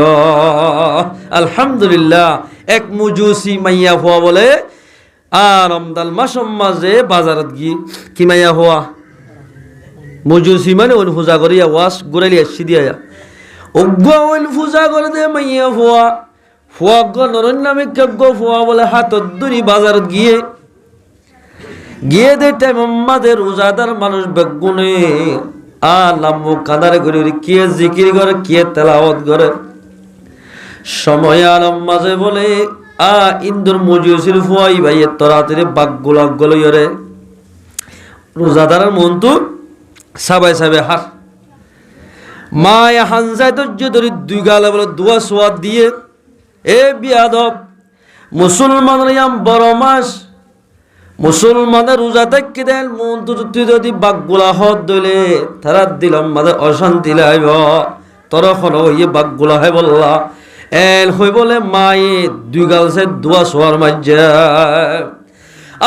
আলহামদুলিল্লাহ এক মুজুসি মাইয়া হওয়া বলে আর রমজান মাস মাঝে বাজারত গিয়ে কি মাইয়া হওয়া মুজুসি মানে ওন পূজা করিয়া ওয়াশ গোড়ালি আসছি দিয়া অজ্ঞ ওন পূজা করে দে মাইয়া ফুয়া ফুয়াজ্ঞ নরন নামে কেজ্ঞ ফুয়া বলে হাতত ধরি বাজারত গিয়ে দে টাইম আমাদের রোজাদার মানুষ বেগুনে লাম্বু কাঁদারে করে কে জিকির করে কে তেলাওয়াত করে সময় আলম মাঝে বলে ইন্দুর মুজুসির ফুয়াই ভাই তরাতরি বাঘগুলা গলইরে রোজাদারের মন তো সাবাই হাত মায়া হানজায় ধৈর্য ধরি দুই গালে বলে দোয়া সোয়াদ দিয়ে এ বিয়াদব মুসলমানের ইয়াম বড় মাস মুসলমানের রোজা দেখি দেন মন তুই যদি বাঘগুলা হত দইলে তারা দিলাম মাদের অশান্তি লাইব তরখন হইয়ে বাঘগুলা হয় বললা এল হই বলে মায়ে দুই গালছে দোয়া সোয়ার মাঝে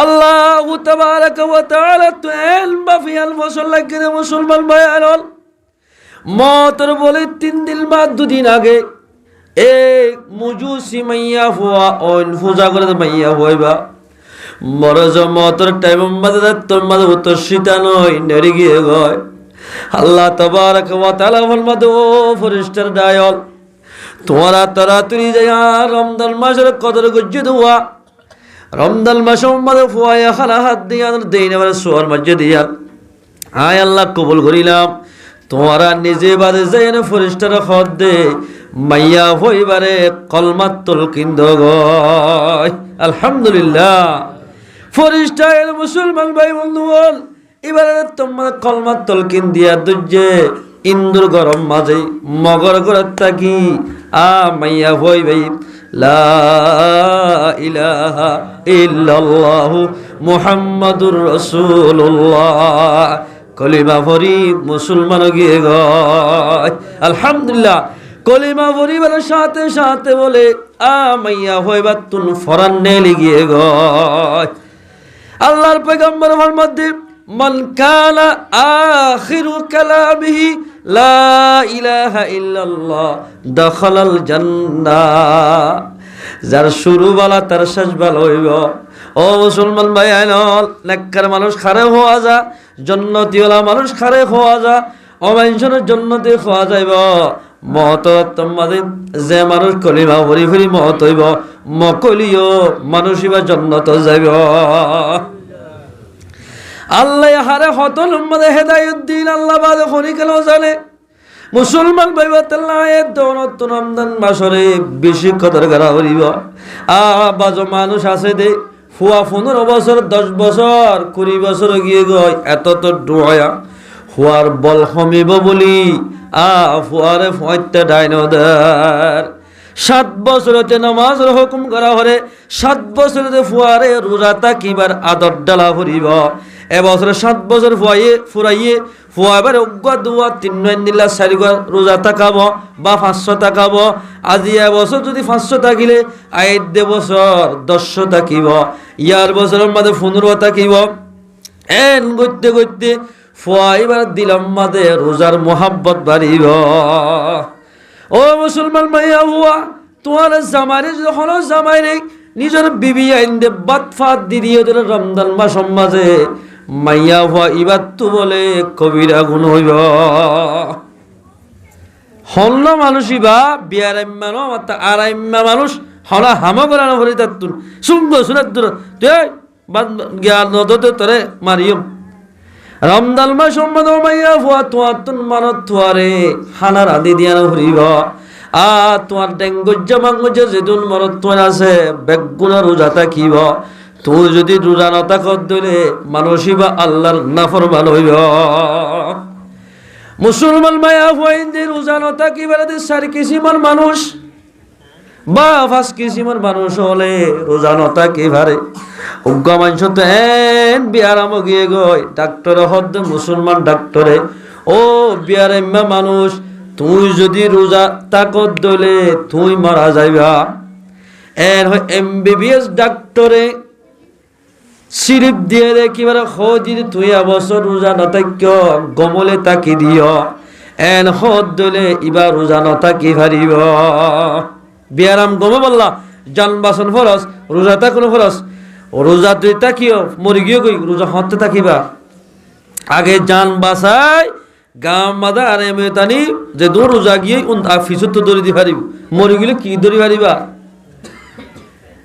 আল্লাহু তাবারাকা ওয়া তাআলা তুল মাফিয়াল মুসল্লাকিনে মুসলমান ভাইয়াল মতর বলে 3 দিন বা 2 দিন আগে এ মুজুসি মাইয়া হুয়া ওন পূজা করে মাইয়া হইবা মরজ মতর টাইম মাদে তোর মাদে উত্তর শীতা নয় নেড়ে গিয়ে গয় আল্লাহ তাবারাকা ওয়া তাআলা ফরমাদো ফেরেশতার ডায়ল তোরা তাড়াতাড়ি যায়া রমজান মাসের কদর গজ্জে দোয়া রমজান মাসে মাদে ফুয়ায়া খালা হাত দিয়া দেই না সোয়ার মসজিদ দিয়া আয় আল্লাহ কবুল করিলাম তোরা নিজে বাদে যাই না ফেরেশতার খত দে মাইয়া হইবারে কলমাত তুলকিন দগয় আলহামদুলিল্লাহ ফেরেশতা এর মুসলমান ভাই বন্ধু বল এবারে তোমার কলমাত তুলকিন দিয়া দুজে ইন্দুর গরম মাঝে মগর করে থাকি মাইয়া হই ভাই লা ইলাহা ইল্লাল্লাহু মুহাম্মাদুর রাসূলুল্লাহ কলিমা ভরি মুসলমান গিয়ে গয় আলহামদুলিল্লাহ কলিমা ভরিবার সাথে সাথে বলে মাইয়া হইবা তুন ফরান নেলি গিয়ে গয় আল্লাহর পয়গম্বর ফরমাতে মান কানা আখিরু কালামিহি লা ইলাহা ইল্লাল্লাহ দাখালাল জান্নাহ। যার শুরু ভালো তার শেষ ভালো হইব। ও মুসলমান ভাই আইনল, নেককার মানুষ খারে হওয়া যা, জান্নাতীওয়ালা মানুষ খারে হওয়া যা, অমাইনসনের জান্নাতে হওয়া যাইব। মত তোমাদের যে মানুষ কলিমা ভরি ভরি মত হইব, মকলিও মানুষই বা জান্নাত যাইব। আল্লাহ হারে হতল উম্মতে হেদায়েত দিন, আল্লাহ বাদে খনি কেন জানে। মুসলমান ভাইবা তাল্লাহ এর দৌলত রমজান মাসরে বেশি কদর করা হইব। বাজো মানুষ আছে দে ফুয়া 15 বছর 10 বছর 20 বছর গিয়ে গয় এত তো ডুয়া ফুয়ার বল কমিব বলি ফুয়ারে ফয়তে ডাইনদার 7 বছরতে নামাজের হুকুম করা হরে 7 বছরতে ফুয়ারে রোজা তাকিবার আদর ডালা হরিব। এবছরে 7 বছর ফুরাইয়ে ফুয়া এবার অজ্ঞা দুয়া 3 দিলা 4 রোজা তাকাব বা 500 তাকাব। আজি এবছর যদি 500 তাকিলে আইত বছর 10 তাকিব, ইয়ার বছরের মাঝে 15 তাকিব। এন গইতে গইতে ফুয়া এবার দিলাম মাঝে রোজার মোহাব্বত বাড়িব। ও মুসলমান মাইয়া ফুয়া, তোমার জামাইরে যখন জামাইরে নিজের বিবি আইন দে বাত ফাত দিয়ে রমজান মাস মাঝে মাইয়া ফুয়া ইবার তো বলে কবিরা গুণ হইব। হল্ল মানুষই বা বিয়ারাইম্মা ন আরাইম্মা মানুষ হলা হামা করা না হরি তার তুন শুনব শুনার দূর তুই জ্ঞান নদতে তোরে মারিয়ম। রমজান মাস সম্মত মাইয়া ফুয়া তোমার তুন মানত তুয়ারে হানার আদি দিয়া না হরিব। তোমার ডেঙ্গুজ্জা মাঙ্গুজ্জা যেদিন মরত তোমার আছে বেগুনা রোজা থাকিব। তুই যদি রোজা নতা কর দিলে মানুষই বা আল্লাহর নাফরমান হইব। মুসলমান মায়া ফুয়াইন রোজা নতা কি বেড়াতে 4 কিসিমের মানুষ বা 5 কিসিমের মানুষ হলে রোজা নতা কি ভারে উগ্গা মানুষ তো এন বিয়ারাম গিয়ে গই ডাক্তারে হদ মুসলমান ডাক্তারে ও বিয়ারাম্মা মানুষ তুই যদি রোজা তাকত দলে তুই মারা যাইবা। এর MBBS ডাক্তারে সিরিপ দিয়ে দে কিবারে যদি তুই এবছর রোজা নতাক্য গমলে তাকি দিও এন হদ দলে ইবা রোজা নতাকি ভারিব। বিয়ারাম গম বললা জান বাসন ফরস রোজা তা কোনো ফরস রোজা তুই তাকিও মরি গিয়ে গই রোজা হতে তাকিবা। আগে জান বাসায় গাম মাদা আর এমতানি যে দূর রোজা গিয়ে ফিসুর তো দড়ি দি পারিব, মরি গেলে কি দড়ি পারিবা।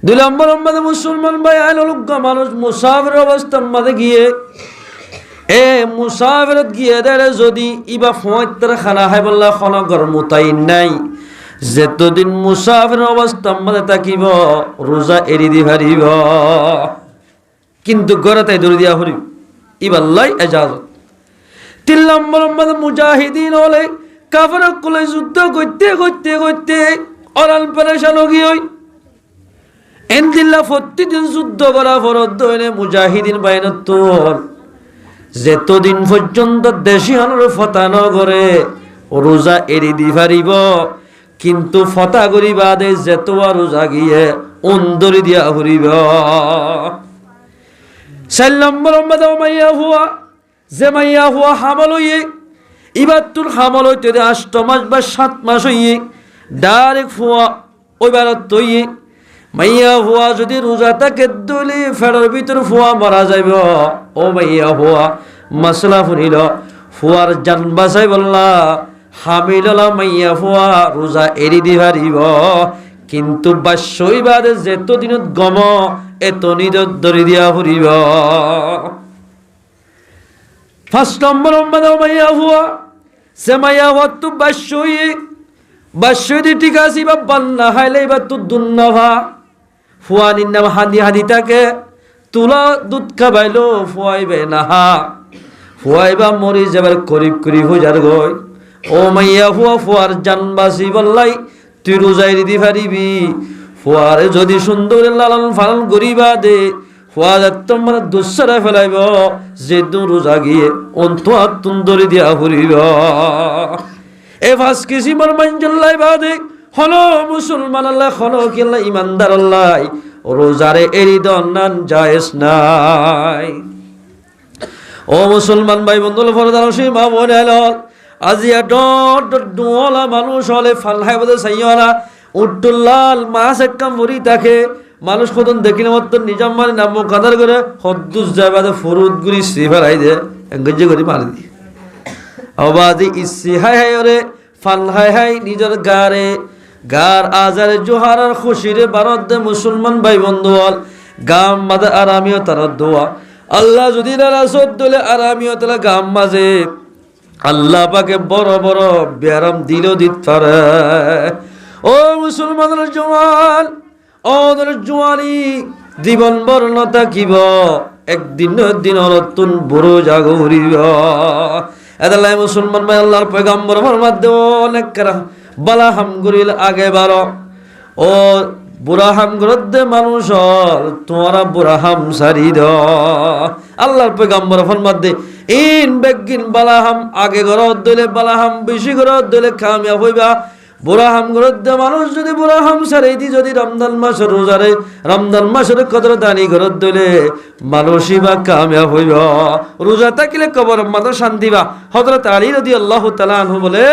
2 নম্বর আমাদের মুসলমান ভাই আলোক মানুষ মুসাফির অবস্থার মাঝে গিয়ে মুসাফিরত গিয়ে দেয় যদি ইবা ফোঁতার খানা হয় বললা খানা গরম তাই নাই যেতদিন মুসাফির অবস্থার মাঝে থাকিব রোজা এড়ি দি পারিব, কিন্তু ঘরে তাই দড়ি দিয়া হরিব ইবাল্লাই এজাজত। 3 নম্বর আমাদের মুজাহিদিন হলে কাফের কোলে যুদ্ধ করতে করতে করতে অরাল পেরেশান গিয়ে এনদিল্লা প্রতিদিন যুদ্ধ করা ফরত দইনে মুজাহিদিন বাইনত তোর যেতদিন পর্যন্ত দেশি হানোর ফতা নগরে রোজা এড়ি দি পারিব, কিন্তু ফতা করি বাদে যেতোয়া রোজা গিয়ে অন্দরি দিয়া হরিব। 4 নম্বর আমাদের মাইয়া হুয়া যে মাইয়া হুয়া হামল হইয়ে এবার তোর হামল হইতে 8 মাস বা 7 মাস হইয়ে ডাইরেক্ট ফুয়া ওইবার তৈয়ে মাইয়া হুয়া যদি রোজা তাকে দলি ফেড়ার ভিতর ফুয়া মারা যাইব। ও মাইয়া হুয়া মশলা ফুনিল ফুয়ার জান বাসাই বললা হামিলা মাইয়া ফুয়া রোজা এড়ি দি পারিব, কিন্তু বাস্যই বাদে যেত দিনত গম এত নিদত ধরি দিয়া ফুরিব। 5 নম্বর মাইয়া হুয়া সে মাইয়া হুয়া তো বাস্যই দি ঠিক আছে বা বান্না হাইলে এবার তো দুন্নভা ফুয়ানির নাম হাদি হাদি তাকে তুলা দুধ খাবাইলো ফুয়াইবে নাহা ফুয়াইবা মরি যাবার করিব করি হুজার গই। ও মাইয়া ফুয়া ফুয়ার জানবাসি বললাই তুই রোজাই দিতে পারিবি। ফুয়ারে যদি সুন্দর লালন ফালন করিবা দে ফুয়া তোমার দুঃসারা ফেলাইব যে দু রোজা গিয়ে অন্তর তুন্দরি দিয়া ফুরিব। এ 5 কিসিমের মানজল্লাই বাদে হলো মুসলমান আল্লাহ হলো কিল্লা ইমানদার আল্লাহ রোজারে এড়ি দন্নান জায়েজ নাই। ও মুসলমান ভাই বন্ধুল ফরদানসী মা বোন আজিয়া ডট ডট ডোলা মানুষ হলে ফাল্লাই বলে সাইয়ালা উট্টুল্লাল মাছ একটা মরি তাকে মানুষ কতন দেখিলে মত নিজাম মারি নাম কাদার করে হদ্দুস যাবাদে ফরুদ গুলি সিফারাই দে গজ্জে করে মারি দি আবাদি ইসি হাই হাই ওরে ফাল হাই হাই নিজের গার আজারে জোহারার খুশিরে ভারত দে মুসলমান ভাই বন্ধু হল গাম মাদে আরামিও তার দোয়া আল্লাহ যদি নারাজত দলে আরামিও তারা গাম মাঝে আল্লাহ পাকে বড় বড় ব্যারাম দিল দিত পারে ও মুসলমানের জওয়ান ওদের জোয়ানি জীবন বর্ণ থাকিব একদিন নতুন বুড়ো জাগরিব এদালাই মুসলমান ভাই আল্লাহর পয়গম্বর ফরমাতে অনেক বালা হামগুরিল আগে বারো ও বুড়া হাম গরদ্দে মানুষ তোমরা বুড়া হাম সারি দ আল্লাহর পয়গম্বর ফরমাতে ইন বেগিন বালা হাম আগে গরদ দিলে বালা হাম বেশি গরদ দিলে কামিয়াব হইবা বুড়া হাম গরদ্দে মানুষ যদি বুড়া হাম সারি দি যদি রমজান মাসের রোজারে রমজান মাসের কদর দানি গরদ দিলে মানুষই বা কামিয়াব হইব রোজা থাকিলে কবর মাত্র শান্তি বা হযরত আলী রাদিয়াল্লাহু তাআলা আনহু বলে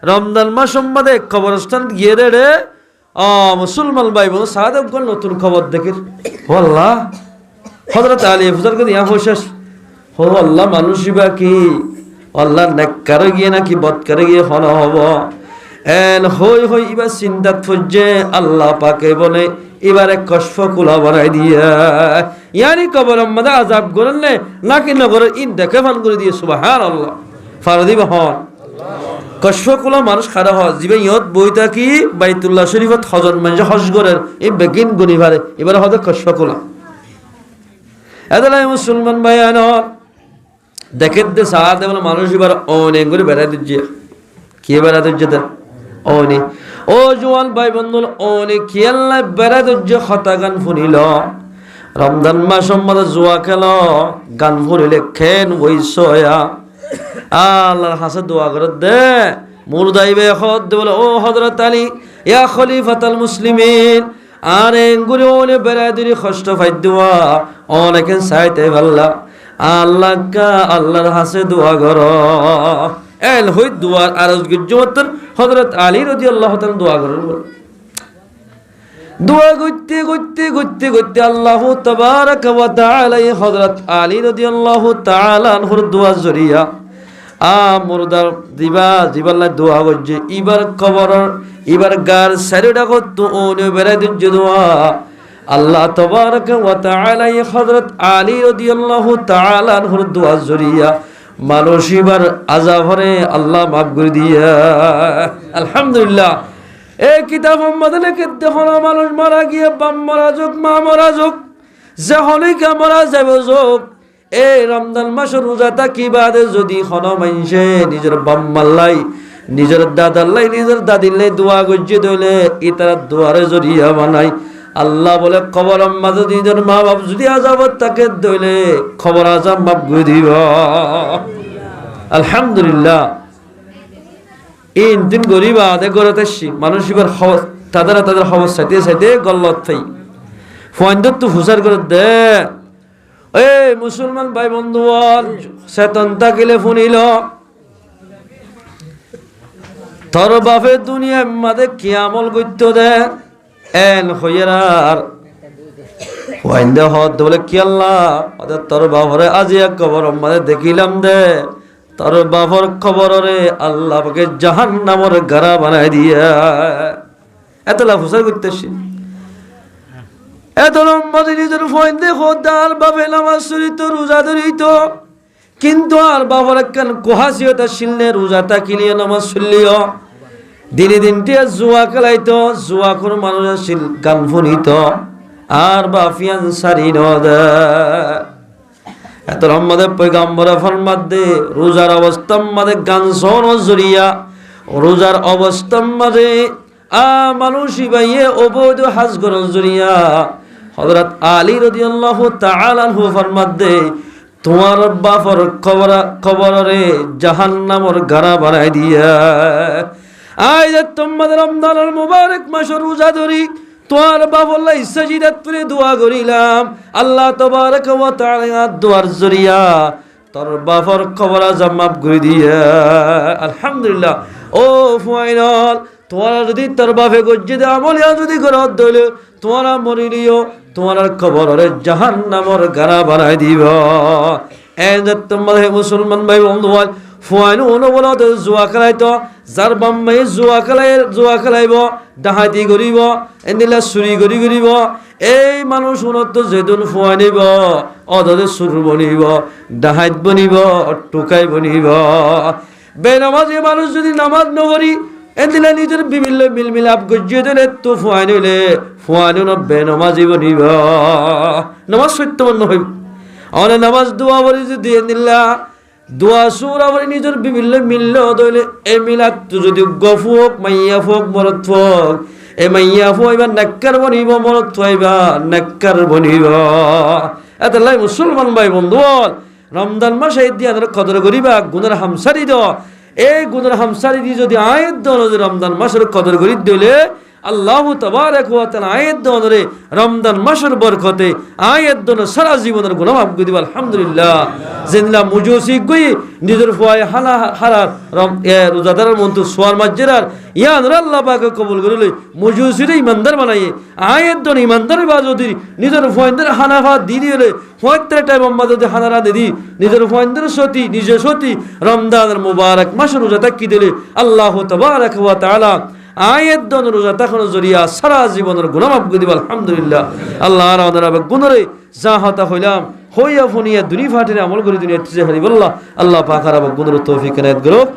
রমজান মাস সম্বন্ধে কবরস্থান গিয়ে রে মুসলমান ভাই বোন সাহাদকগণ নতুন খবর দেখে ও আল্লাহ হযরত আলী ফুজার করে ইয়া হোশেষ ও আল্লাহ মানুষই বা কি আল্লাহ নেককারে গিয়ে নাকি বদকারে গিয়ে হন হব এন হই হই এবার চিন্তাত ফুজে আল্লাহ পাকে বলে এবারে কষ্ট কুলা বানাই দিয়া ইয়ানি কবর মধ্যে আযাব করলে নাকি নগর ইন দেখে ফান করে দিয়ে সুবহানাল্লাহ ফারদি বহন কষ্টকুলা মানুষ খারাপ হয় জিবে ইয়ত বইতা কি বাইতুল্লাহ শরীফত হজন মানে হজ করেন এই বেগিন গুনিভারে এবারে হবে কষ্টকুলা এদালাই মুসলমান ভাই আনর দেখে দে সাহায্য দেবল মানুষ এবার অনেক করে বেড়াই দিচ্ছে কে বেড়াই দিচ্ছে দেন অনে ও জোয়ান ভাই বন্ধু অনেক খেয়াল্লা বেড়াই দিচ্ছে হতা গান ফুনিল রমজান মাস সম্বন্ধে জুয়া খেল গান ফুনিলে খেন ওই সয়া আল্লাহর হাসে দোয়া করে দে মুরদাইবে হদ দে বলে ও হযরত আলী ইয়া খলিফাতুল মুসলিমিন আর এঙ্গুরি ওনে বেড়ায় দিরি কষ্ট ফাই দোয়া অনেকে চাইতে ভাল্লা আল্লাহ কা আল্লাহর হাসে দোয়া কর এল হই দোয়ার আরজ গিজমতন হযরত আলী রাদিয়াল্লাহু তাআলা দোয়া করেন দোয়া করতে করতে করতে করতে আল্লাহ তাবারাক ওয়া তাআলা হযরত আলী রাদিয়াল্লাহু তাআলা আনহুর দোয়া জরিয়া মুরদার দিবা জিবাল্লা দোয়া করছে এবার কবর এবার গার সারিটা কত ওনে বেড়াই দিচ্ছে দোয়া আল্লাহ তাবারাক ওয়া তাআলা হযরত আলী রাদিয়াল্লাহু তাআলা আনহুর দোয়া জরিয়া মানুষ এবার আযাবরে আল্লাহ মাফ করে দিয়া আলহামদুলিল্লাহ এই কিতাব মোহাম্মদ লিখে দেখো মানুষ মারা গিয়ে বাম মারা যোগ মা মারা যোগ যে হলিকা মারা যাবে যোগ এই রমজান মাস রোজা থাকি বাদে যদি হন মাইনসে নিজের বাম মাল্লাই নিজের দাদাল্লাই নিজের দাদিল্লাই দোয়া গজ্জে দইলে ইতার দোয়ারে জরিয়া বানাই আল্লাহ বলে খবর মাঝে নিজের মা বাপ যদি আযাবত তাকে দইলে খবর আযাব মাফ করে দিব আলহামদুলিল্লাহ এই দিন গরিবা আদে গরতে মানুষ এবার তাদের খবর সাইতে সাইতে গল্লত থাই ফোয়াইন্দত তো ফুসার করে দে এই মুসলমান ভাই বন্ধু চেতন থাকিলে শুনিল তোর বাপে দুনিয়া মাদে কি আমল করতে দে এন হইয়ার ফোয়াইন্দে হদ বলে কি আল্লাহ ওদের তোর বাপরে আজি এক খবর মাদে দেখিলাম দে তোর বাপর খবরে আল্লাহকে জাহান্নামের গাড়া বানাই দিয়া এতলা ফুসার করতেছি এত লম্বাদি নিজের ফোন দেখো আর বাপে নামাজ চলিত রোজা ধরিত কিন্তু আর বাবার একখান কোহাসিও তার শিলনে রোজা তাকিলিও নামাজ চলিও দিনে দিনটি জুয়া খেলাইত জুয়া কোন মানুষ শিল গান ফুনিত আর বাফিয়ান সারি নদে এত লম্বাদে পয়গাম্বরে ফরমাত দে রোজার অবস্থার মাঝে গান শোন জরিয়া রোজার অবস্থার মাঝে মানুষই বাইয়ে অবৈধ হাজ গরজ জরিয়া হযরত আলী রাদিয়াল্লাহু তাআলা আনহু ফরমাত দে তোমার বাপর কবরে জাহান্নামের গাড়া বানাই দিয়া আই যে তোমাদের রমজানের মুবারক মাস রোজা ধরি তোমার বাবুল্লাহ সাজিদাত করে দোয়া করিলাম আল্লাহ তাবারক ওয়া তাআলা দোয়ার জরিয়া তোর বাবার কবর আযাব মাফ করে দিয়া। আলহামদুলিল্লাহ। ও ফাইনাল তোমার যদি তোর বাপে গজ্জিদে আমলিয়া যদি করত দইলে তোমারা মরিলিও তোমার কবরে জাহান্নামের গাড়া বানাই দিব। এই যে তোমাদের মুসলমান ভাই বন্ধু ফুয়াইনু বলতে জুয়া খেলাইতো, যার বাম্মাই জুয়া খেলাইব, ডাহাতি করিব, এদিলা চুরি করিব, এই মানুষ উন্নত যেদিন ফুয়াই নিব অদে চুর বনিব, ডাহাত বনিব, টুকাই বনিব। বেনামাজি মানুষ যদি নামাজ নকরি এদিলা নিজের বিভিন্ন মিলমিলাপ গজিয়ে দিলে তো ফুয়াই নিলে ফুয়াইনু বেনামাজি বনিব। নামাজ সত্যবন্ধ হইব। আমাদের নামাজ দোয়া বলি যদি এদিলা দোয়া সুর আবার নিজের বিভিন্ন মিলল দইলে এ মিলাদ যদি গফ হোক মাইয়া হোক মরত হোক, এ মাইয়া ফুয়াইবা নাক্কার বনিব, মরত ফুয়াইবা নাক্কার বনিব। এত লাই মুসলমান ভাই বন্ধু রমজান মাস এই দিয়ে কদর করিবা গুণের হামসারি দ। এই গুণের হামসারি দিয়ে যদি আয়াত দল রমজান মাসের কদর করি দিলে আল্লাহ তাবারক ওয়া তাআলা আয়াত দরে রমজান মাসের বরকতে আয়াত দনে সারা জীবনের গুনাহ মাফ করে দিবা। আলহামদুলিল্লাহ। জিন্দা মুজুসি গই নিজের ফুয়ায় হালা হারার রোজাদারের মতো সোয়ার মাজরার ইয়ান আল্লাহ পাক কবুল করিলে মুজুসিরে ইমানদার বানাইয়ে আয়াত দন ইমানদার বা যদি নিজের ফুয়াইদের হানাফা দি দিলে ফুয়াইদের টাইম আম্মা যদি হানারা দি নিজের ফুয়াইদের সতী নিজে সতী রমজানের মুবারক মাস রোজা তাকি দিলে আল্লাহ তাবারক ওয়া তাআলা আয়াত দন রোজা তখন জরিয়া সারা জীবনের গুনাহ মাফ করে দিবা। আলহামদুলিল্লাহ। আল্লাহ আমাদের গুণরে যা হতা হইলাম হইয়া ফনিয়া দুনি ফাটিরে আমল করে দুনিয়া তিজে হারিব। আল্লাহ পাক আর গুণের তৌফিক এনায়েত করুক।